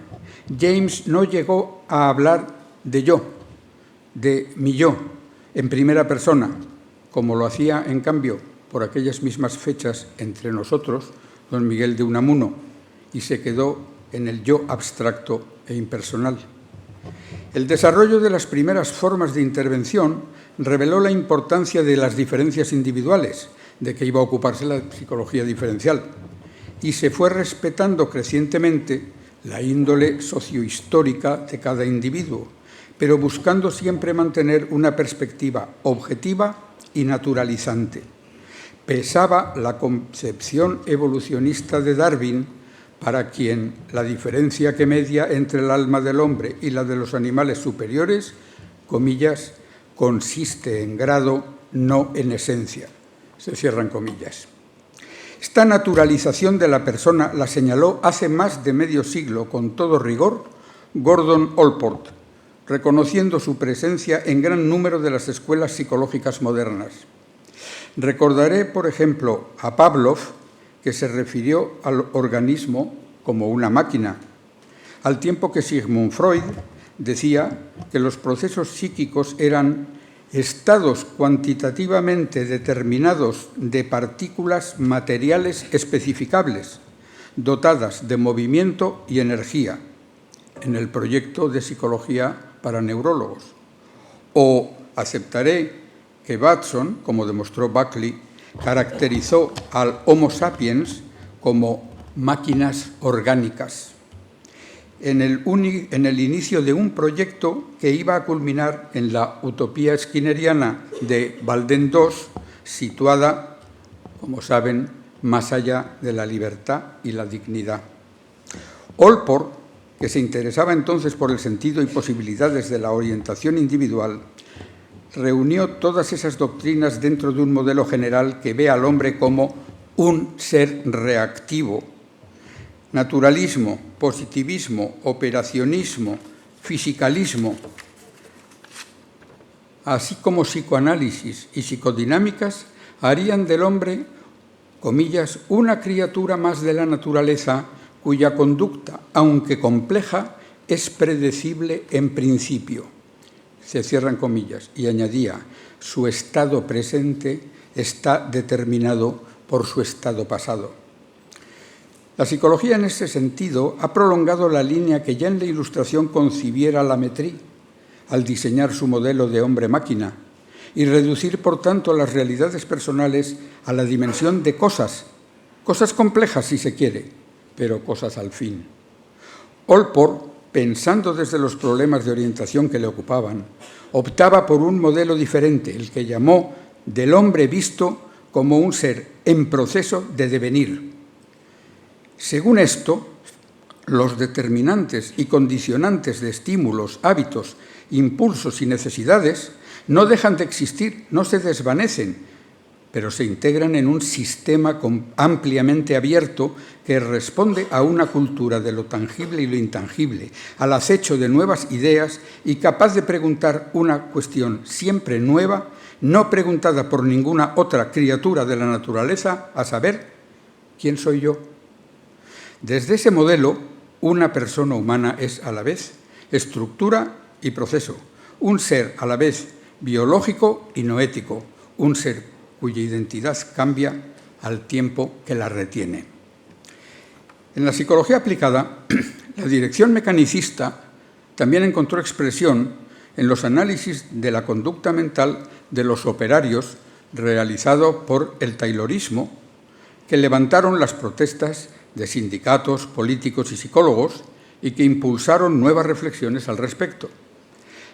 James no llegó a hablar de yo, de mi yo, en primera persona, como lo hacía, en cambio, por aquellas mismas fechas entre nosotros, don Miguel de Unamuno, y se quedó en el yo abstracto e impersonal. El desarrollo de las primeras formas de intervención reveló la importancia de las diferencias individuales, de que iba a ocuparse la psicología diferencial, y se fue respetando crecientemente la índole sociohistórica de cada individuo, pero buscando siempre mantener una perspectiva objetiva y naturalizante. Pesaba la concepción evolucionista de Darwin, para quien la diferencia que media entre el alma del hombre y la de los animales superiores, comillas, consiste en grado, no en esencia. Se cierran comillas. Esta naturalización de la persona la señaló hace más de medio siglo, con todo rigor, Gordon Allport, reconociendo su presencia en gran número de las escuelas psicológicas modernas. Recordaré, por ejemplo, a Pavlov, que se refirió al organismo como una máquina, al tiempo que Sigmund Freud decía que los procesos psíquicos eran estados cuantitativamente determinados de partículas materiales especificables, dotadas de movimiento y energía, en el proyecto de psicología para neurólogos. O aceptaré que Batson, como demostró Buckley, caracterizó al Homo sapiens como máquinas orgánicas, en el inicio de un proyecto que iba a culminar en la utopía skinneriana de Walden II, situada, como saben, más allá de la libertad y la dignidad. Allport, que se interesaba entonces por el sentido y posibilidades de la orientación individual, reunió todas esas doctrinas dentro de un modelo general que ve al hombre como un ser reactivo. Naturalismo, positivismo, operacionismo, fisicalismo, así como psicoanálisis y psicodinámicas, harían del hombre, comillas, una criatura más de la naturaleza cuya conducta, aunque compleja, es predecible en principio. Se cierran comillas, y añadía, su estado presente está determinado por su estado pasado. La psicología, en ese sentido, ha prolongado la línea que ya en la Ilustración concibiera Lametrie, al diseñar su modelo de hombre-máquina, y reducir, por tanto, las realidades personales a la dimensión de cosas complejas, si se quiere, pero cosas al fin. Allport pensando desde los problemas de orientación que le ocupaban, optaba por un modelo diferente, el que llamó del hombre visto como un ser en proceso de devenir. Según esto, los determinantes y condicionantes de estímulos, hábitos, impulsos y necesidades no dejan de existir, no se desvanecen, pero se integran en un sistema ampliamente abierto que responde a una cultura de lo tangible y lo intangible, al acecho de nuevas ideas y capaz de preguntar una cuestión siempre nueva, no preguntada por ninguna otra criatura de la naturaleza, a saber, ¿quién soy yo? Desde ese modelo, una persona humana es a la vez estructura y proceso, un ser a la vez biológico y noético, un ser cuya identidad cambia al tiempo que la retiene. En la psicología aplicada, la dirección mecanicista también encontró expresión en los análisis de la conducta mental de los operarios realizado por el taylorismo, que levantaron las protestas de sindicatos, políticos y psicólogos y que impulsaron nuevas reflexiones al respecto.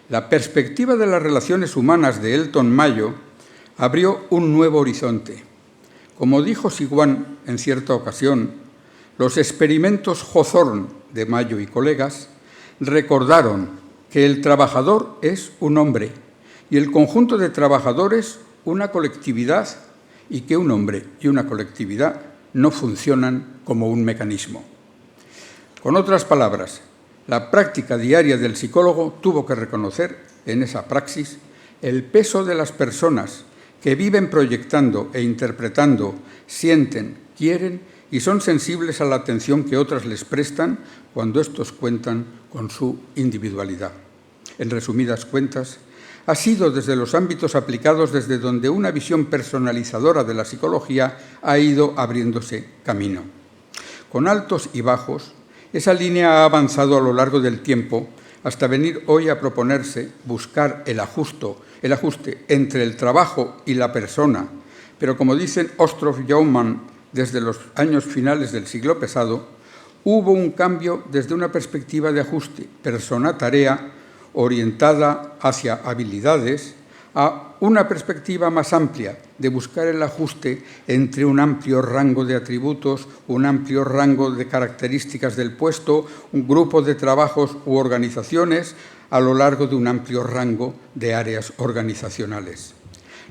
La perspectiva de las relaciones humanas de Elton Mayo abrió un nuevo horizonte. Como dijo Siwan en cierta ocasión, los experimentos Hawthorne de Mayo y colegas recordaron que el trabajador es un hombre y el conjunto de trabajadores una colectividad y que un hombre y una colectividad no funcionan como un mecanismo. Con otras palabras, la práctica diaria del psicólogo tuvo que reconocer en esa praxis el peso de las personas que viven proyectando e interpretando, sienten, quieren y son sensibles a la atención que otras les prestan cuando estos cuentan con su individualidad. En resumidas cuentas, ha sido desde los ámbitos aplicados desde donde una visión personalizadora de la psicología ha ido abriéndose camino. Con altos y bajos, esa línea ha avanzado a lo largo del tiempo hasta venir hoy a proponerse buscar el ajuste entre el trabajo y la persona, pero como dicen Ostrov y Jaumann desde los años finales del siglo pasado, hubo un cambio desde una perspectiva de ajuste persona-tarea orientada hacia habilidades a una perspectiva más amplia de buscar el ajuste entre un amplio rango de atributos, un amplio rango de características del puesto, un grupo de trabajos u organizaciones a lo largo de un amplio rango de áreas organizacionales.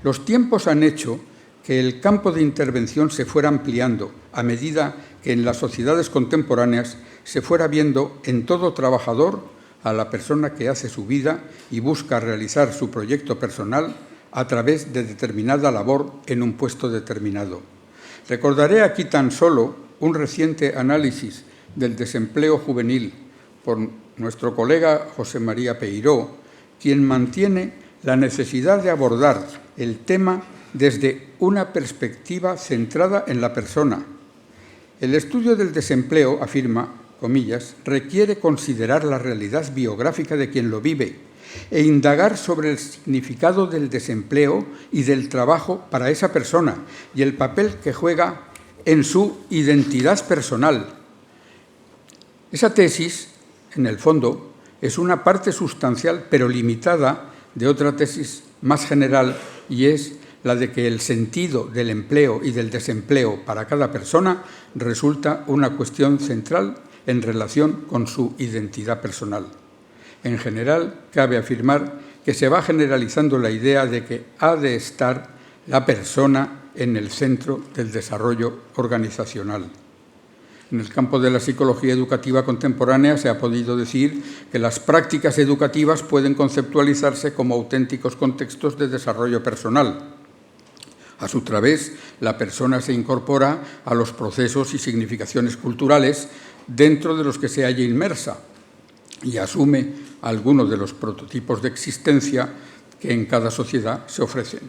Los tiempos han hecho que el campo de intervención se fuera ampliando a medida que en las sociedades contemporáneas se fuera viendo en todo trabajador a la persona que hace su vida y busca realizar su proyecto personal a través de determinada labor en un puesto determinado. Recordaré aquí tan solo un reciente análisis del desempleo juvenil por nuestro colega José María Peiró, quien mantiene la necesidad de abordar el tema desde una perspectiva centrada en la persona. El estudio del desempleo, afirma, comillas, requiere considerar la realidad biográfica de quien lo vive e indagar sobre el significado del desempleo y del trabajo para esa persona y el papel que juega en su identidad personal. Esa tesis, en el fondo, es una parte sustancial pero limitada de otra tesis más general y es la de que el sentido del empleo y del desempleo para cada persona resulta una cuestión central en relación con su identidad personal. En general, cabe afirmar que se va generalizando la idea de que ha de estar la persona en el centro del desarrollo organizacional. En el campo de la psicología educativa contemporánea se ha podido decir que las prácticas educativas pueden conceptualizarse como auténticos contextos de desarrollo personal. A su través, la persona se incorpora a los procesos y significaciones culturales dentro de los que se halla inmersa y asume algunos de los prototipos de existencia que en cada sociedad se ofrecen.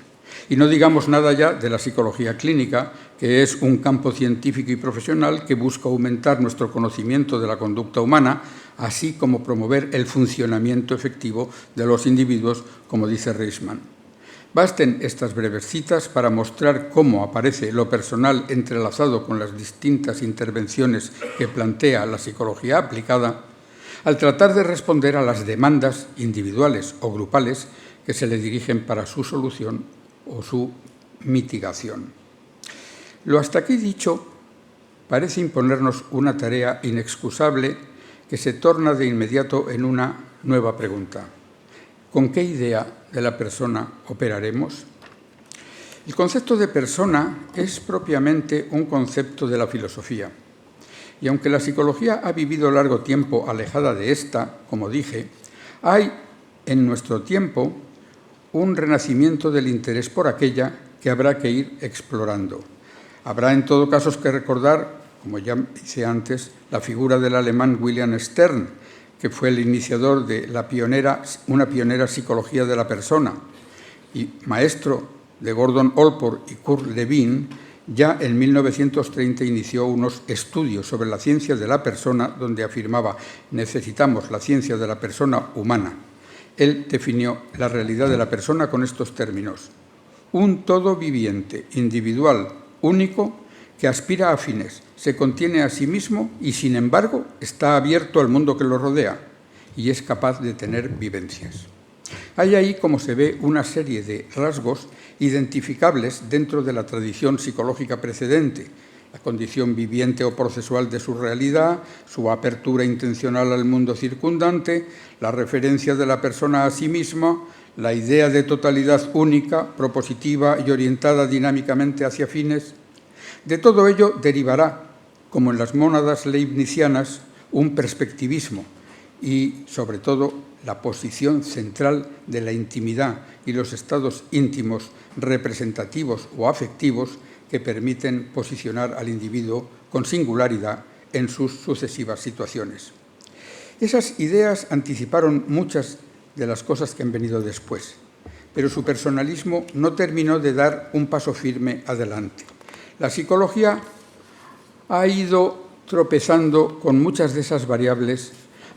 Y no digamos nada ya de la psicología clínica, que es un campo científico y profesional que busca aumentar nuestro conocimiento de la conducta humana, así como promover el funcionamiento efectivo de los individuos, como dice Reisman. Basten estas breves citas para mostrar cómo aparece lo personal entrelazado con las distintas intervenciones que plantea la psicología aplicada, al tratar de responder a las demandas individuales o grupales que se le dirigen para su solución o su mitigación. Lo hasta aquí dicho parece imponernos una tarea inexcusable que se torna de inmediato en una nueva pregunta. ¿Con qué idea de la persona operaremos? El concepto de persona es propiamente un concepto de la filosofía. Y aunque la psicología ha vivido largo tiempo alejada de esta, como dije, hay en nuestro tiempo un renacimiento del interés por aquella que habrá que ir explorando. Habrá en todo caso que recordar, como ya hice antes, la figura del alemán William Stern, que fue el iniciador de una pionera psicología de la persona, y maestro de Gordon Allport y Kurt Lewin, ya en 1930 inició unos estudios sobre la ciencia de la persona, donde afirmaba: necesitamos la ciencia de la persona humana. Él definió la realidad de la persona con estos términos: un todo viviente, individual, único, que aspira a fines, se contiene a sí mismo y, sin embargo, está abierto al mundo que lo rodea y es capaz de tener vivencias. Hay ahí, como se ve, una serie de rasgos identificables dentro de la tradición psicológica precedente: la condición viviente o procesual de su realidad, su apertura intencional al mundo circundante, la referencia de la persona a sí misma, la idea de totalidad única, propositiva y orientada dinámicamente hacia fines. De todo ello derivará, como en las mónadas leibnizianas, un perspectivismo y, sobre todo, la posición central de la intimidad y los estados íntimos representativos o afectivos que permiten posicionar al individuo con singularidad en sus sucesivas situaciones. Esas ideas anticiparon muchas de las cosas que han venido después, pero su personalismo no terminó de dar un paso firme adelante. La psicología ha ido tropezando con muchas de esas variables,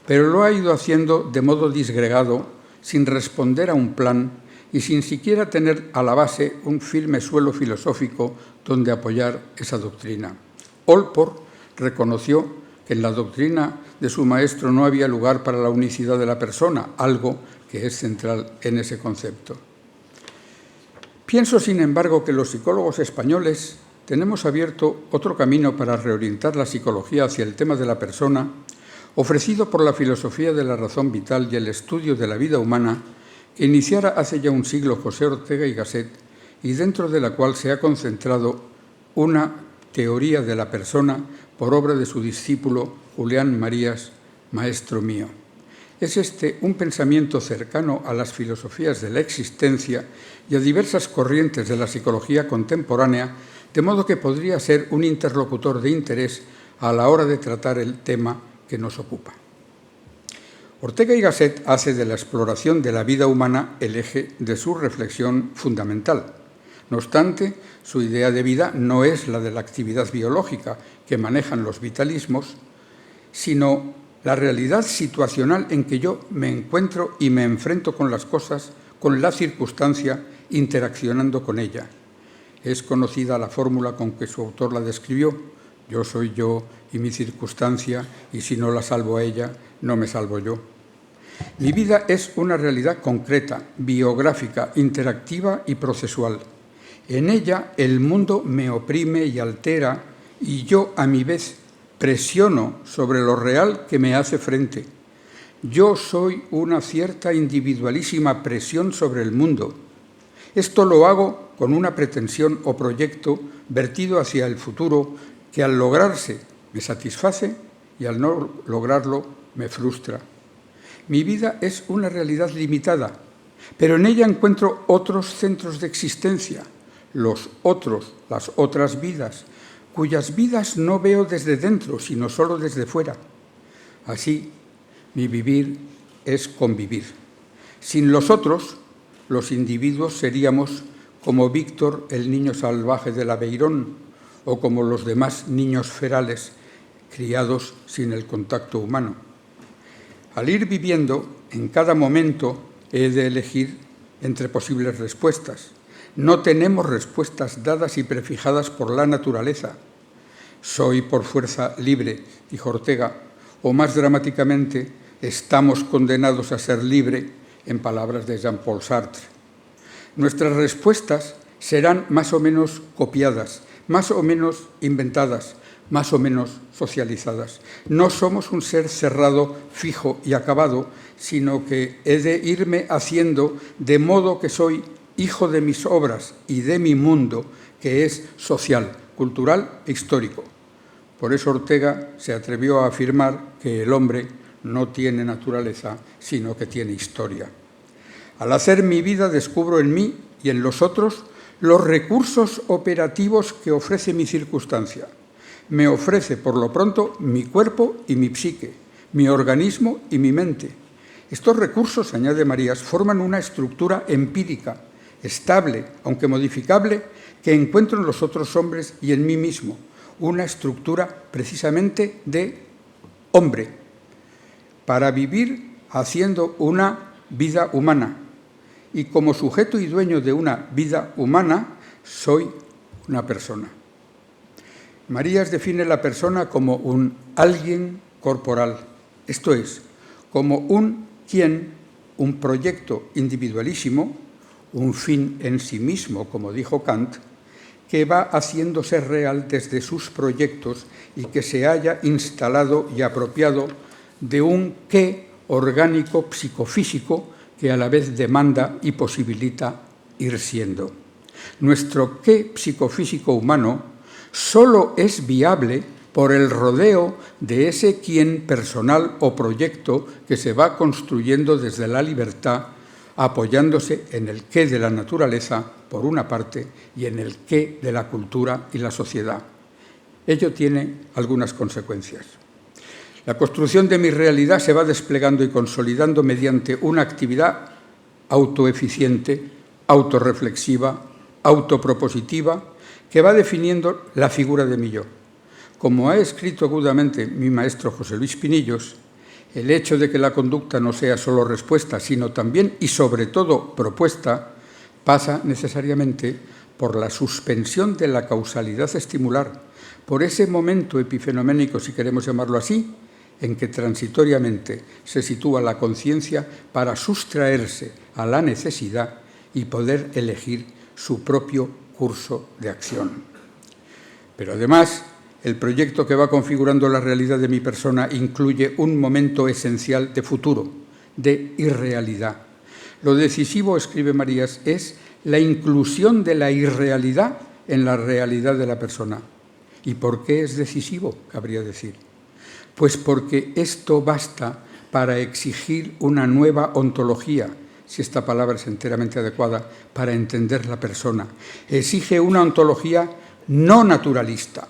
pero lo ha ido haciendo de modo disgregado, sin responder a un plan y sin siquiera tener a la base un firme suelo filosófico donde apoyar esa doctrina. Allport reconoció que en la doctrina de su maestro no había lugar para la unicidad de la persona, algo que es central en ese concepto. Pienso, sin embargo, que los psicólogos españoles tenemos abierto otro camino para reorientar la psicología hacia el tema de la persona, ofrecido por la filosofía de la razón vital y el estudio de la vida humana, que iniciara hace ya un siglo José Ortega y Gasset, y dentro de la cual se ha concentrado una teoría de la persona por obra de su discípulo Julián Marías, maestro mío. Es este un pensamiento cercano a las filosofías de la existencia y a diversas corrientes de la psicología contemporánea, de modo que podría ser un interlocutor de interés a la hora de tratar el tema que nos ocupa. Ortega y Gasset hace de la exploración de la vida humana el eje de su reflexión fundamental. No obstante, su idea de vida no es la de la actividad biológica que manejan los vitalismos, sino la realidad situacional en que yo me encuentro y me enfrento con las cosas, con la circunstancia, interaccionando con ella. Es conocida la fórmula con que su autor la describió: yo soy yo y mi circunstancia, y si no la salvo a ella, no me salvo yo. Mi vida es una realidad concreta, biográfica, interactiva y procesual. En ella el mundo me oprime y altera, y yo, a mi vez, presiono sobre lo real que me hace frente. Yo soy una cierta individualísima presión sobre el mundo. Esto lo hago con una pretensión o proyecto vertido hacia el futuro que al lograrse me satisface y al no lograrlo me frustra. Mi vida es una realidad limitada, pero en ella encuentro otros centros de existencia, los otros, las otras vidas, cuyas vidas no veo desde dentro, sino solo desde fuera. Así, mi vivir es convivir. Sin los otros, los individuos seríamos como Víctor, el niño salvaje del Aveirón, o como los demás niños ferales, criados sin el contacto humano. Al ir viviendo, en cada momento he de elegir entre posibles respuestas. No tenemos respuestas dadas y prefijadas por la naturaleza. Soy por fuerza libre, dijo Ortega, o más dramáticamente, estamos condenados a ser libres, en palabras de Jean-Paul Sartre. Nuestras respuestas serán más o menos copiadas, más o menos inventadas, más o menos socializadas. No somos un ser cerrado, fijo y acabado, sino que he de irme haciendo de modo que soy hijo de mis obras y de mi mundo, que es social, cultural e histórico. Por eso Ortega se atrevió a afirmar que el hombre no tiene naturaleza, sino que tiene historia. Al hacer mi vida descubro en mí y en los otros los recursos operativos que ofrece mi circunstancia. Me ofrece, por lo pronto, mi cuerpo y mi psique, mi organismo y mi mente. Estos recursos, añade Marías, forman una estructura empírica, estable, aunque modificable, que encuentro en los otros hombres y en mí mismo, una estructura precisamente de hombre, para vivir haciendo una vida humana. Y como sujeto y dueño de una vida humana, soy una persona. Marías define la persona como un alguien corporal, esto es, como un quién, un proyecto individualísimo, un fin en sí mismo, como dijo Kant, que va haciéndose real desde sus proyectos y que se haya instalado y apropiado de un qué orgánico psicofísico que a la vez demanda y posibilita ir siendo. Nuestro qué psicofísico humano solo es viable por el rodeo de ese quién personal o proyecto que se va construyendo desde la libertad, apoyándose en el qué de la naturaleza, por una parte, y en el qué de la cultura y la sociedad. Ello tiene algunas consecuencias. La construcción de mi realidad se va desplegando y consolidando mediante una actividad autoeficiente, autorreflexiva, autopropositiva, que va definiendo la figura de mi yo. Como ha escrito agudamente mi maestro José Luis Pinillos, el hecho de que la conducta no sea solo respuesta, sino también y sobre todo propuesta, pasa necesariamente por la suspensión de la causalidad estimular, por ese momento epifenoménico, si queremos llamarlo así, en que transitoriamente se sitúa la conciencia para sustraerse a la necesidad y poder elegir su propio curso de acción. Pero además, el proyecto que va configurando la realidad de mi persona incluye un momento esencial de futuro, de irrealidad. Lo decisivo, escribe Marías, es la inclusión de la irrealidad en la realidad de la persona. ¿Y por qué es decisivo? Cabría decir. Pues porque esto basta para exigir una nueva ontología, si esta palabra es enteramente adecuada, para entender la persona. Exige una ontología no naturalista.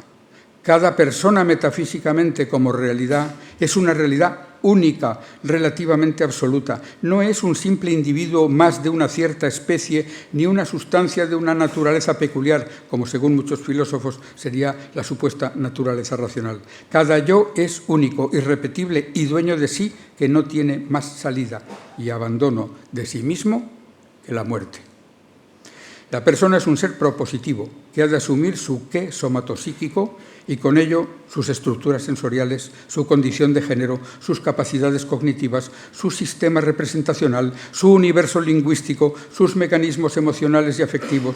Cada persona metafísicamente como realidad es una realidad única, relativamente absoluta. No es un simple individuo más de una cierta especie ni una sustancia de una naturaleza peculiar, como según muchos filósofos sería la supuesta naturaleza racional. Cada yo es único, irrepetible y dueño de sí, que no tiene más salida y abandono de sí mismo que la muerte. La persona es un ser propositivo que ha de asumir su qué somatopsíquico y con ello sus estructuras sensoriales, su condición de género, sus capacidades cognitivas, su sistema representacional, su universo lingüístico, sus mecanismos emocionales y afectivos.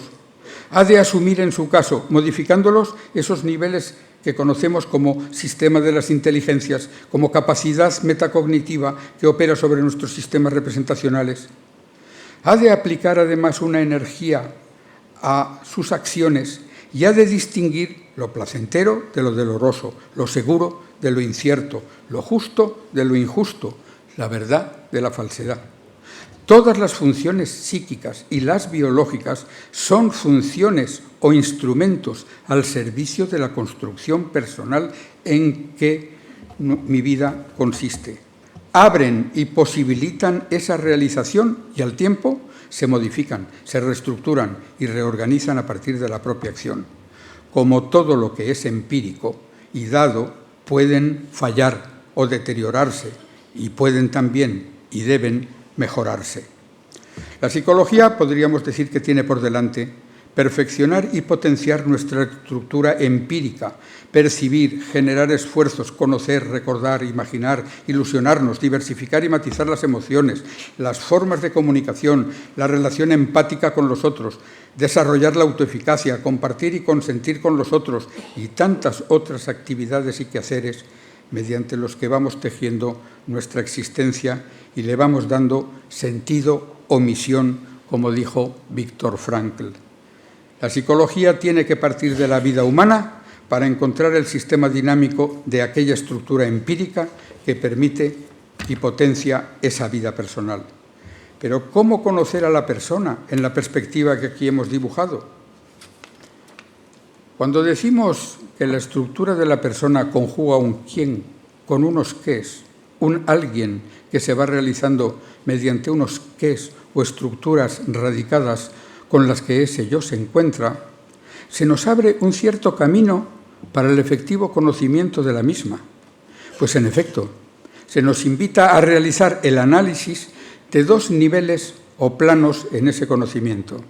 Ha de asumir en su caso, modificándolos, esos niveles que conocemos como sistema de las inteligencias, como capacidad metacognitiva que opera sobre nuestros sistemas representacionales. Ha de aplicar además una energía a sus acciones y ha de distinguir lo placentero de lo doloroso, lo seguro de lo incierto, lo justo de lo injusto, la verdad de la falsedad. Todas las funciones psíquicas y las biológicas son funciones o instrumentos al servicio de la construcción personal en que mi vida consiste. Abren y posibilitan esa realización y al tiempo se modifican, se reestructuran y reorganizan a partir de la propia acción. Como todo lo que es empírico y dado, pueden fallar o deteriorarse y pueden también y deben mejorarse. La psicología podríamos decir que tiene por delante perfeccionar y potenciar nuestra estructura empírica, percibir, generar esfuerzos, conocer, recordar, imaginar, ilusionarnos, diversificar y matizar las emociones, las formas de comunicación, la relación empática con los otros, desarrollar la autoeficacia, compartir y consentir con los otros y tantas otras actividades y quehaceres mediante los que vamos tejiendo nuestra existencia y le vamos dando sentido o misión, como dijo Viktor Frankl. La psicología tiene que partir de la vida humana para encontrar el sistema dinámico de aquella estructura empírica que permite y potencia esa vida personal. Pero ¿cómo conocer a la persona en la perspectiva que aquí hemos dibujado? Cuando decimos que la estructura de la persona conjuga un quién con unos qués, un alguien que se va realizando mediante unos qués o estructuras radicadas con las que ese yo se encuentra, se nos abre un cierto camino para el efectivo conocimiento de la misma. Pues en efecto, se nos invita a realizar el análisis de dos niveles o planos en ese conocimiento.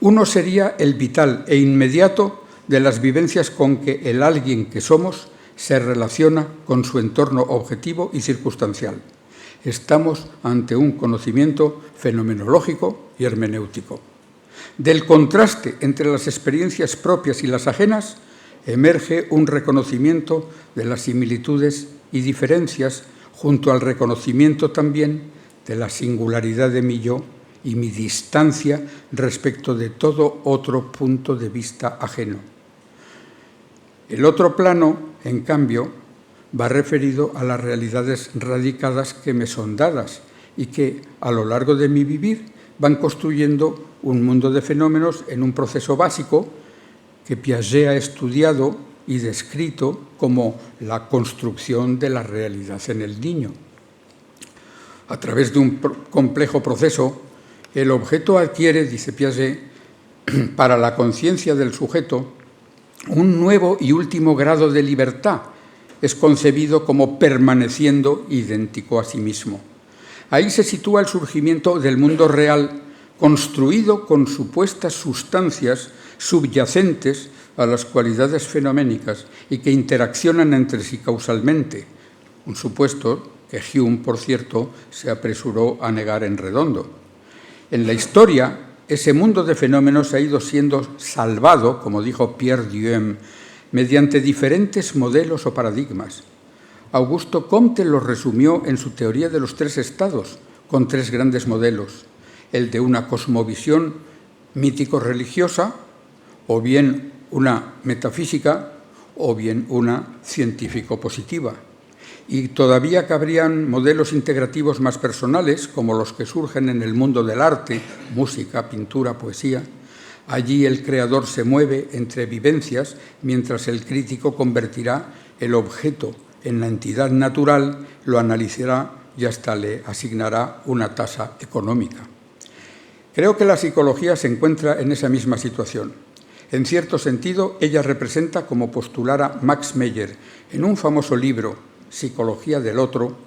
Uno sería el vital e inmediato de las vivencias con que el alguien que somos se relaciona con su entorno objetivo y circunstancial. Estamos ante un conocimiento fenomenológico y hermenéutico. Del contraste entre las experiencias propias y las ajenas emerge un reconocimiento de las similitudes y diferencias junto al reconocimiento también de la singularidad de mi yo y mi distancia respecto de todo otro punto de vista ajeno. El otro plano, en cambio, va referido a las realidades radicadas que me son dadas y que, a lo largo de mi vivir, van construyendo un mundo de fenómenos en un proceso básico que Piaget ha estudiado y descrito como la construcción de la realidad en el niño. A través de un complejo proceso, el objeto adquiere, dice Piaget, para la conciencia del sujeto, un nuevo y último grado de libertad. Es concebido como permaneciendo idéntico a sí mismo. Ahí se sitúa el surgimiento del mundo real, construido con supuestas sustancias subyacentes a las cualidades fenoménicas y que interaccionan entre sí causalmente, un supuesto que Hume, por cierto, se apresuró a negar en redondo. En la historia, ese mundo de fenómenos ha ido siendo salvado, como dijo Pierre Duhem, mediante diferentes modelos o paradigmas. Augusto Comte lo resumió en su teoría de los tres estados, con tres grandes modelos: el de una cosmovisión mítico-religiosa, o bien una metafísica, o bien una científico-positiva. Y todavía cabrían modelos integrativos más personales, como los que surgen en el mundo del arte, música, pintura, poesía. Allí el creador se mueve entre vivencias, mientras el crítico convertirá el objeto en la entidad natural, lo analizará y hasta le asignará una tasa económica. Creo que la psicología se encuentra en esa misma situación. En cierto sentido, ella representa, como postulara Max Meyer en un famoso libro, Psicología del Otro,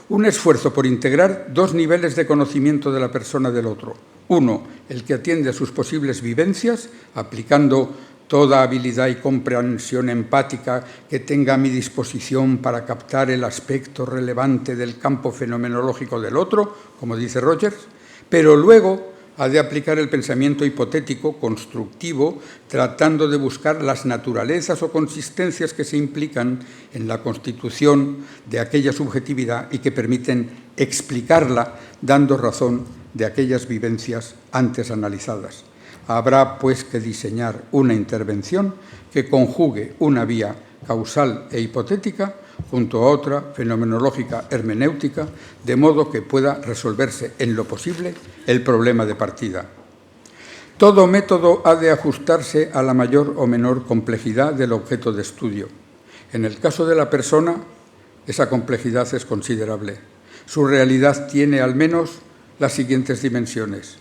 un esfuerzo por integrar dos niveles de conocimiento de la persona del otro. Uno, el que atiende a sus posibles vivencias, aplicando toda habilidad y comprensión empática que tenga a mi disposición para captar el aspecto relevante del campo fenomenológico del otro, como dice Rogers, pero luego ha de aplicar el pensamiento hipotético, constructivo, tratando de buscar las naturalezas o consistencias que se implican en la constitución de aquella subjetividad y que permiten explicarla dando razón de aquellas vivencias antes analizadas. Habrá, pues, que diseñar una intervención que conjugue una vía causal e hipotética junto a otra fenomenológica hermenéutica, de modo que pueda resolverse en lo posible el problema de partida. Todo método ha de ajustarse a la mayor o menor complejidad del objeto de estudio. En el caso de la persona, esa complejidad es considerable. Su realidad tiene al menos las siguientes dimensiones.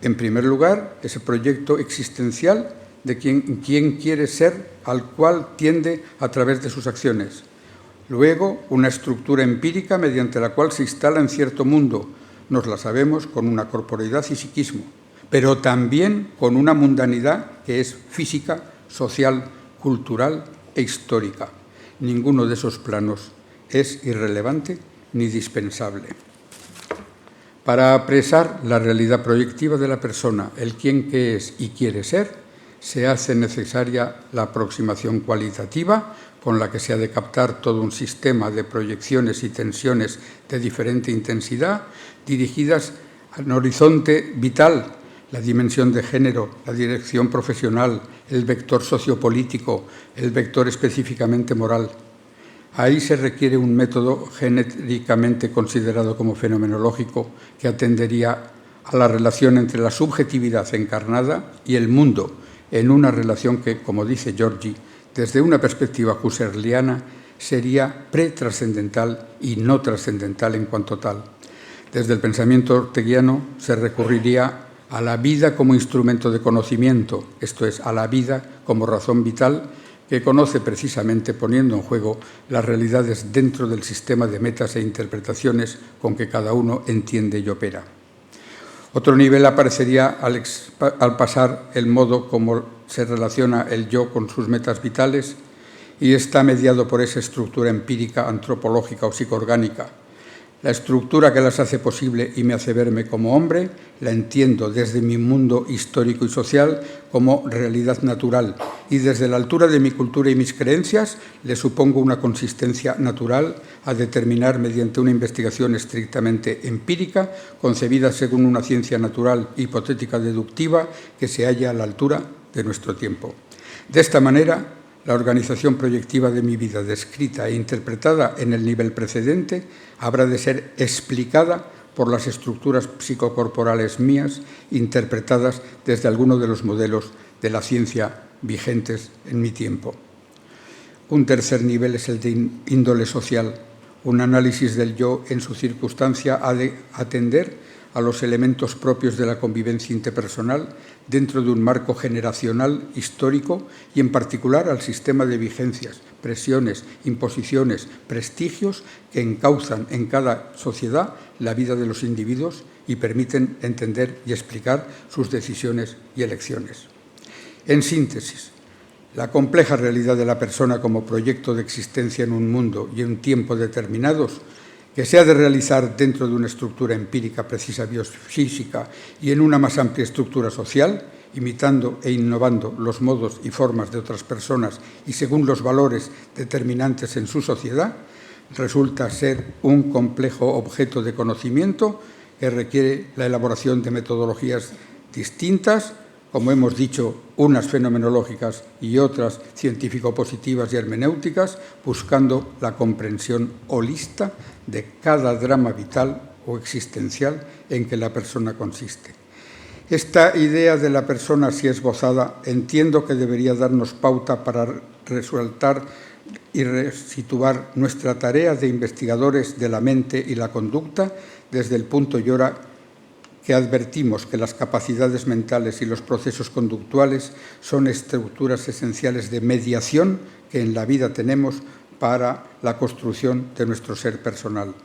En primer lugar, ese proyecto existencial de quién quiere ser, al cual tiende a través de sus acciones. Luego, una estructura empírica mediante la cual se instala en cierto mundo, nos la sabemos con una corporeidad y psiquismo. pero también con una mundanidad que es física, social, cultural e histórica. Ninguno de esos planos es irrelevante ni dispensable. Para apresar la realidad proyectiva de la persona, el quién que es y quiere ser, se hace necesaria la aproximación cualitativa con la que se ha de captar todo un sistema de proyecciones y tensiones de diferente intensidad, dirigidas al horizonte vital, la dimensión de género, la dirección profesional, el vector sociopolítico, el vector específicamente moral. Ahí se requiere un método genéricamente considerado como fenomenológico que atendería a la relación entre la subjetividad encarnada y el mundo, en una relación que, como dice Giorgi, desde una perspectiva husserliana, sería pretrascendental y no trascendental en cuanto tal. Desde el pensamiento orteguiano se recurriría a la vida como instrumento de conocimiento, esto es, a la vida como razón vital, que conoce precisamente poniendo en juego las realidades dentro del sistema de metas e interpretaciones con que cada uno entiende y opera. Otro nivel aparecería al pasar el modo como se relaciona el yo con sus metas vitales y está mediado por esa estructura empírica, antropológica o psicoorgánica. La estructura que las hace posible y me hace verme como hombre, la entiendo desde mi mundo histórico y social como realidad natural y desde la altura de mi cultura y mis creencias le supongo una consistencia natural a determinar mediante una investigación estrictamente empírica, concebida según una ciencia natural hipotética deductiva que se halla a la altura de nuestro tiempo. De esta manera, la organización proyectiva de mi vida, descrita e interpretada en el nivel precedente, habrá de ser explicada por las estructuras psicocorporales mías, interpretadas desde alguno de los modelos de la ciencia vigentes en mi tiempo. Un tercer nivel es el de índole social. Un análisis del yo en su circunstancia ha de atender a los elementos propios de la convivencia interpersonal dentro de un marco generacional histórico y en particular al sistema de vigencias, presiones, imposiciones, prestigios que encauzan en cada sociedad la vida de los individuos y permiten entender y explicar sus decisiones y elecciones. En síntesis, la compleja realidad de la persona como proyecto de existencia en un mundo y en un tiempo determinados que se ha de realizar dentro de una estructura empírica precisa biofísica y en una más amplia estructura social, imitando e innovando los modos y formas de otras personas y según los valores determinantes en su sociedad, resulta ser un complejo objeto de conocimiento que requiere la elaboración de metodologías distintas, como hemos dicho, unas fenomenológicas y otras científico-positivas y hermenéuticas, buscando la comprensión holista de cada drama vital o existencial en que la persona consiste. Esta idea de la persona así esbozada entiendo que debería darnos pauta para resaltar y resituar nuestra tarea de investigadores de la mente y la conducta desde el punto y hora que advertimos que las capacidades mentales y los procesos conductuales son estructuras esenciales de mediación que en la vida tenemos para la construcción de nuestro ser personal.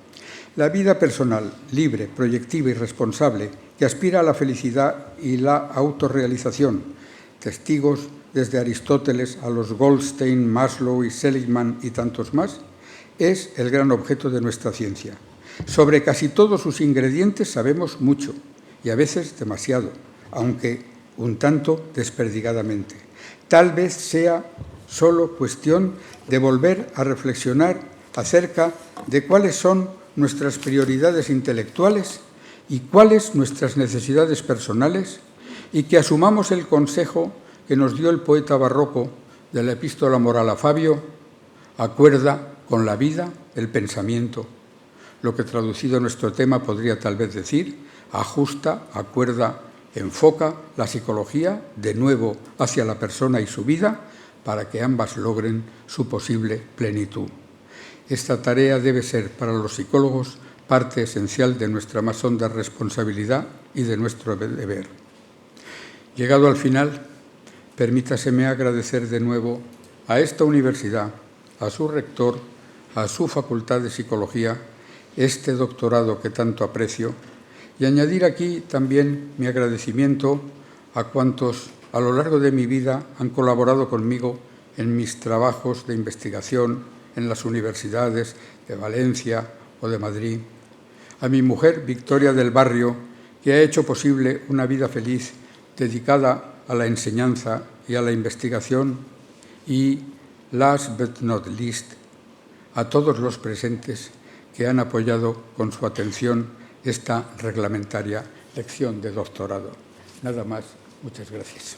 La vida personal, libre, proyectiva y responsable, que aspira a la felicidad y la autorrealización, testigos desde Aristóteles a los Goldstein, Maslow y Seligman y tantos más, es el gran objeto de nuestra ciencia. Sobre casi todos sus ingredientes sabemos mucho, y a veces demasiado, aunque un tanto desperdigadamente. Tal vez sea solo cuestión de volver a reflexionar acerca de cuáles son nuestras prioridades intelectuales y cuáles nuestras necesidades personales y que asumamos el consejo que nos dio el poeta barroco de la Epístola Moral a Fabio: acuerda con la vida el pensamiento. Lo que traducido a nuestro tema podría tal vez decir: ajusta, acuerda, enfoca la psicología de nuevo hacia la persona y su vida para que ambas logren su posible plenitud. Esta tarea debe ser para los psicólogos parte esencial de nuestra más honda responsabilidad y de nuestro deber. Llegado al final, permítaseme agradecer de nuevo a esta universidad, a su rector, a su Facultad de Psicología, este doctorado que tanto aprecio, y añadir aquí también mi agradecimiento a cuantos a lo largo de mi vida han colaborado conmigo en mis trabajos de investigación en las universidades de Valencia o de Madrid, a mi mujer Victoria del Barrio, que ha hecho posible una vida feliz dedicada a la enseñanza y a la investigación, y, last but not least, a todos los presentes que han apoyado con su atención esta reglamentaria lección de doctorado. Nada más, muchas gracias.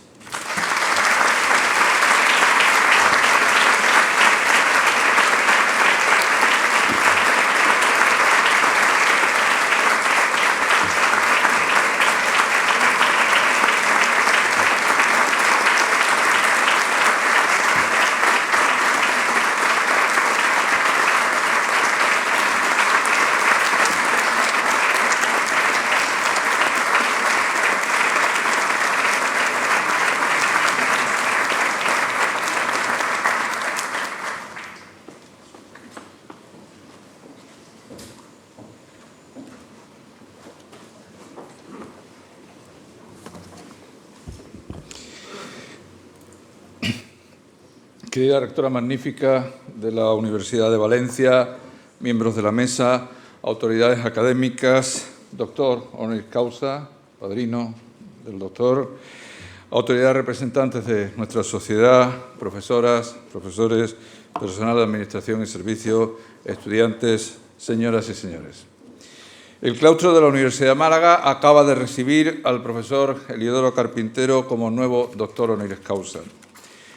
Querida rectora magnífica de la Universidad de Valencia, miembros de la mesa, autoridades académicas, doctor honoris causa, padrino del doctor, autoridades representantes de nuestra sociedad, profesoras, profesores, personal de administración y servicio, estudiantes, señoras y señores. El claustro de la Universidad de Málaga acaba de recibir al profesor Heliodoro Carpintero como nuevo doctor honoris causa,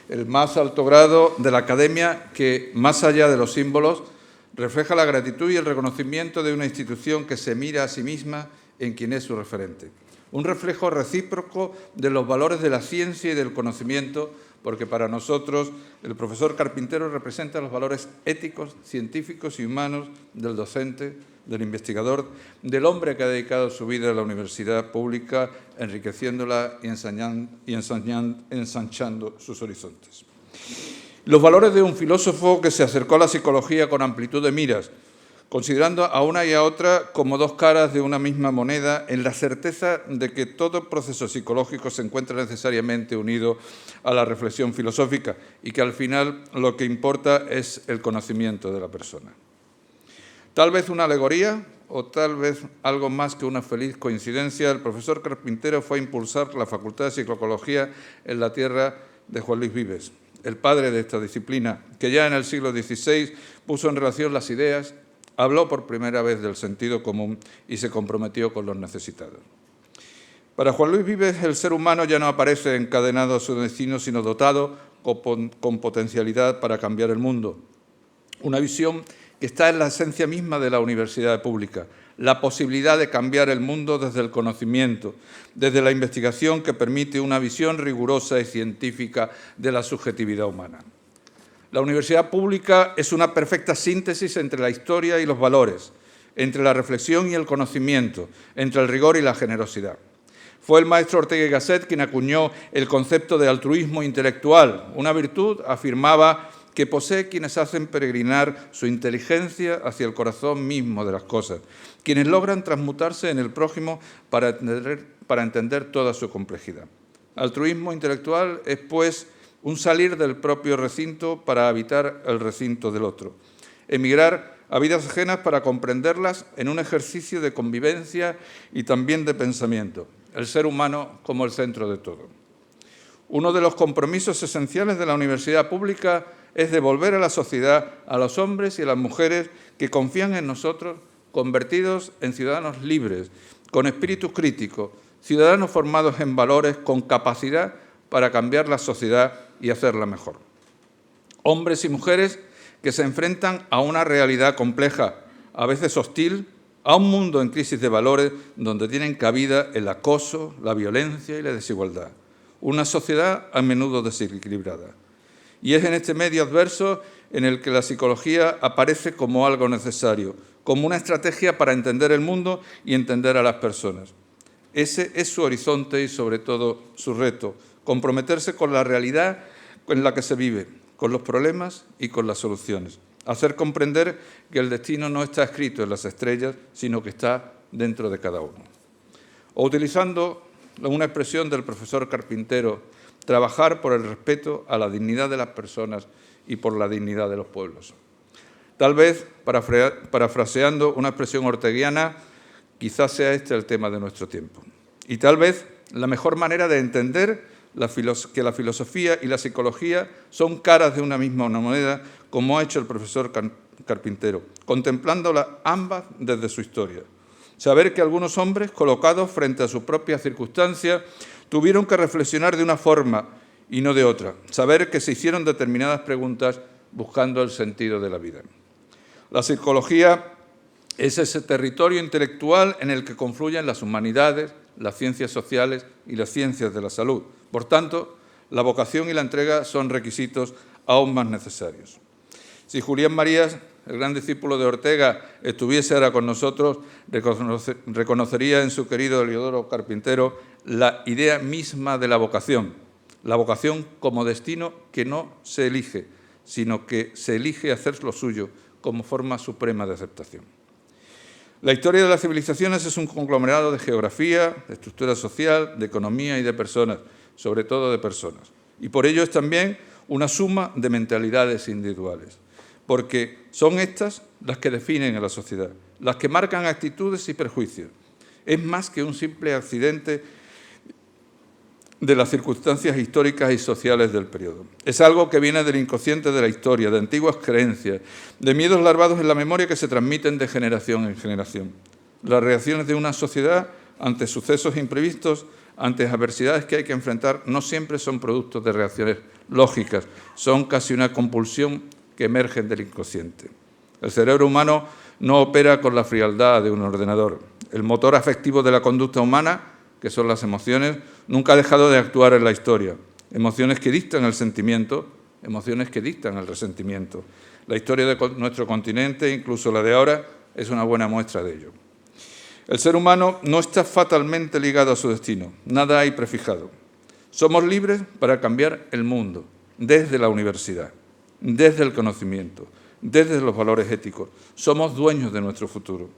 el más alto grado de la academia que, más allá de los símbolos, refleja la gratitud y el reconocimiento de una institución que se mira a sí misma en quien es su referente. Un reflejo recíproco de los valores de la ciencia y del conocimiento, porque para nosotros el profesor Carpintero representa los valores éticos, científicos y humanos del docente, del investigador, del hombre que ha dedicado su vida a la universidad pública, enriqueciéndola y ensanchando sus horizontes. Los valores de un filósofo que se acercó a la psicología con amplitud de miras, considerando a una y a otra como dos caras de una misma moneda, en la certeza de que todo proceso psicológico se encuentra necesariamente unido a la reflexión filosófica y que al final lo que importa es el conocimiento de la persona. Tal vez una alegoría o tal vez algo más que una feliz coincidencia, el profesor Carpintero fue a impulsar la Facultad de Psicología en la tierra de Juan Luis Vives, el padre de esta disciplina, que ya en el siglo XVI puso en relación las ideas, habló por primera vez del sentido común y se comprometió con los necesitados. Para Juan Luis Vives, el ser humano ya no aparece encadenado a su destino, sino dotado con potencialidad para cambiar el mundo. Una visión que está en la esencia misma de la universidad pública, la posibilidad de cambiar el mundo desde el conocimiento, desde la investigación que permite una visión rigurosa y científica de la subjetividad humana. La universidad pública es una perfecta síntesis entre la historia y los valores, entre la reflexión y el conocimiento, entre el rigor y la generosidad. Fue el maestro Ortega y Gasset quien acuñó el concepto de altruismo intelectual, una virtud, afirmaba, que posee quienes hacen peregrinar su inteligencia hacia el corazón mismo de las cosas, quienes logran transmutarse en el prójimo para entender toda su complejidad. Altruismo intelectual es, pues, un salir del propio recinto para habitar el recinto del otro, emigrar a vidas ajenas para comprenderlas en un ejercicio de convivencia y también de pensamiento, el ser humano como el centro de todo. Uno de los compromisos esenciales de la universidad pública es devolver a la sociedad a los hombres y a las mujeres que confían en nosotros, convertidos en ciudadanos libres, con espíritu crítico, ciudadanos formados en valores, con capacidad para cambiar la sociedad y hacerla mejor. Hombres y mujeres que se enfrentan a una realidad compleja, a veces hostil, a un mundo en crisis de valores donde tienen cabida el acoso, la violencia y la desigualdad. Una sociedad a menudo desequilibrada. Y es en este medio adverso en el que la psicología aparece como algo necesario, como una estrategia para entender el mundo y entender a las personas. Ese es su horizonte y, sobre todo, su reto, comprometerse con la realidad en la que se vive, con los problemas y con las soluciones. Hacer comprender que el destino no está escrito en las estrellas, sino que está dentro de cada uno. O utilizando una expresión del profesor Carpintero, trabajar por el respeto a la dignidad de las personas y por la dignidad de los pueblos. Tal vez, parafraseando una expresión orteguiana, quizás sea este el tema de nuestro tiempo. Y tal vez la mejor manera de entender que la filosofía y la psicología son caras de una misma moneda, como ha hecho el profesor Carpintero, contemplándolas ambas desde su historia. Saber que algunos hombres, colocados frente a sus propias circunstancias, tuvieron que reflexionar de una forma y no de otra. Saber que se hicieron determinadas preguntas buscando el sentido de la vida. La psicología es ese territorio intelectual en el que confluyen las humanidades, las ciencias sociales y las ciencias de la salud. Por tanto, la vocación y la entrega son requisitos aún más necesarios. Si Julián Marías, el gran discípulo de Ortega, estuviese ahora con nosotros, reconocería en su querido Heliodoro Carpintero la idea misma de la vocación como destino que no se elige, sino que se elige hacer lo suyo como forma suprema de aceptación. La historia de las civilizaciones es un conglomerado de geografía, de estructura social, de economía y de personas, sobre todo de personas. Y por ello es también una suma de mentalidades individuales, porque son estas las que definen a la sociedad, las que marcan actitudes y prejuicios. Es más que un simple accidente de las circunstancias históricas y sociales del periodo. Es algo que viene del inconsciente de la historia, de antiguas creencias, de miedos larvados en la memoria que se transmiten de generación en generación. Las reacciones de una sociedad ante sucesos imprevistos, ante adversidades que hay que enfrentar, no siempre son productos de reacciones lógicas, son casi una compulsión que emergen del inconsciente. El cerebro humano no opera con la frialdad de un ordenador. El motor afectivo de la conducta humana, que son las emociones, nunca ha dejado de actuar en la historia. Emociones que dictan el sentimiento, emociones que dictan el resentimiento. La historia de nuestro continente, incluso la de ahora, es una buena muestra de ello. El ser humano no está fatalmente ligado a su destino, nada hay prefijado. Somos libres para cambiar el mundo, desde la universidad, desde el conocimiento, desde los valores éticos. Somos dueños de nuestro futuro.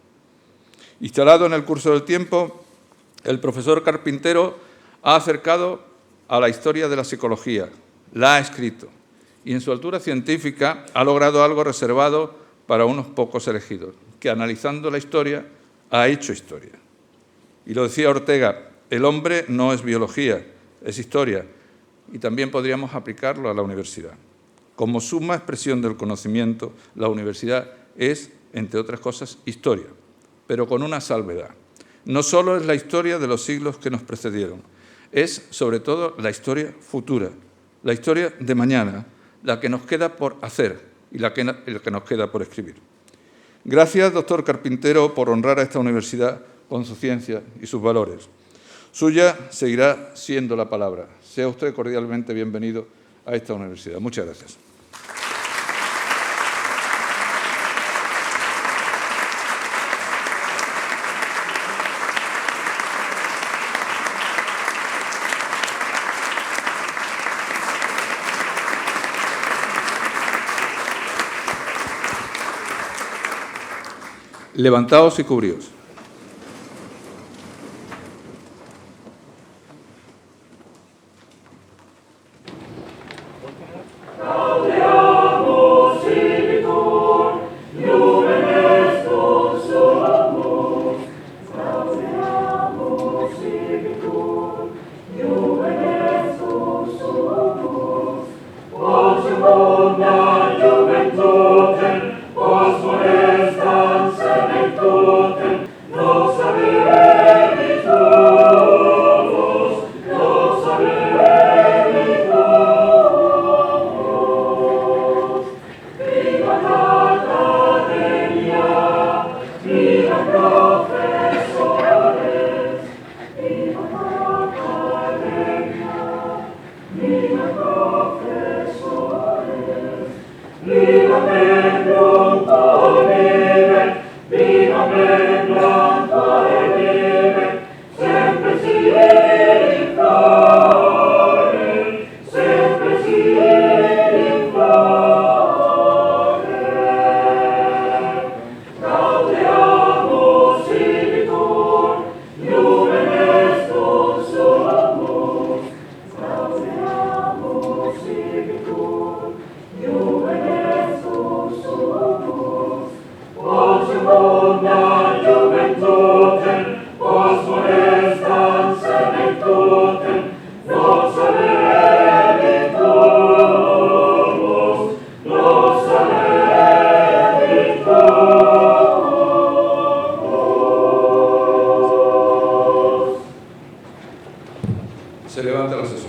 Instalado en el curso del tiempo, el profesor Carpintero ha acercado a la historia de la psicología, la ha escrito y en su altura científica ha logrado algo reservado para unos pocos elegidos, que analizando la historia ha hecho historia. Y lo decía Ortega, el hombre no es biología, es historia, y también podríamos aplicarlo a la universidad. Como suma expresión del conocimiento, la universidad es, entre otras cosas, historia, pero con una salvedad. No solo es la historia de los siglos que nos precedieron, es sobre todo la historia futura, la historia de mañana, la que nos queda por hacer y la que nos queda por escribir. Gracias, doctor Carpintero, por honrar a esta universidad con su ciencia y sus valores. Suya seguirá siendo la palabra. Sea usted cordialmente bienvenido a esta universidad. Muchas gracias. Levantaos y cubríos. Se levanta la sesión.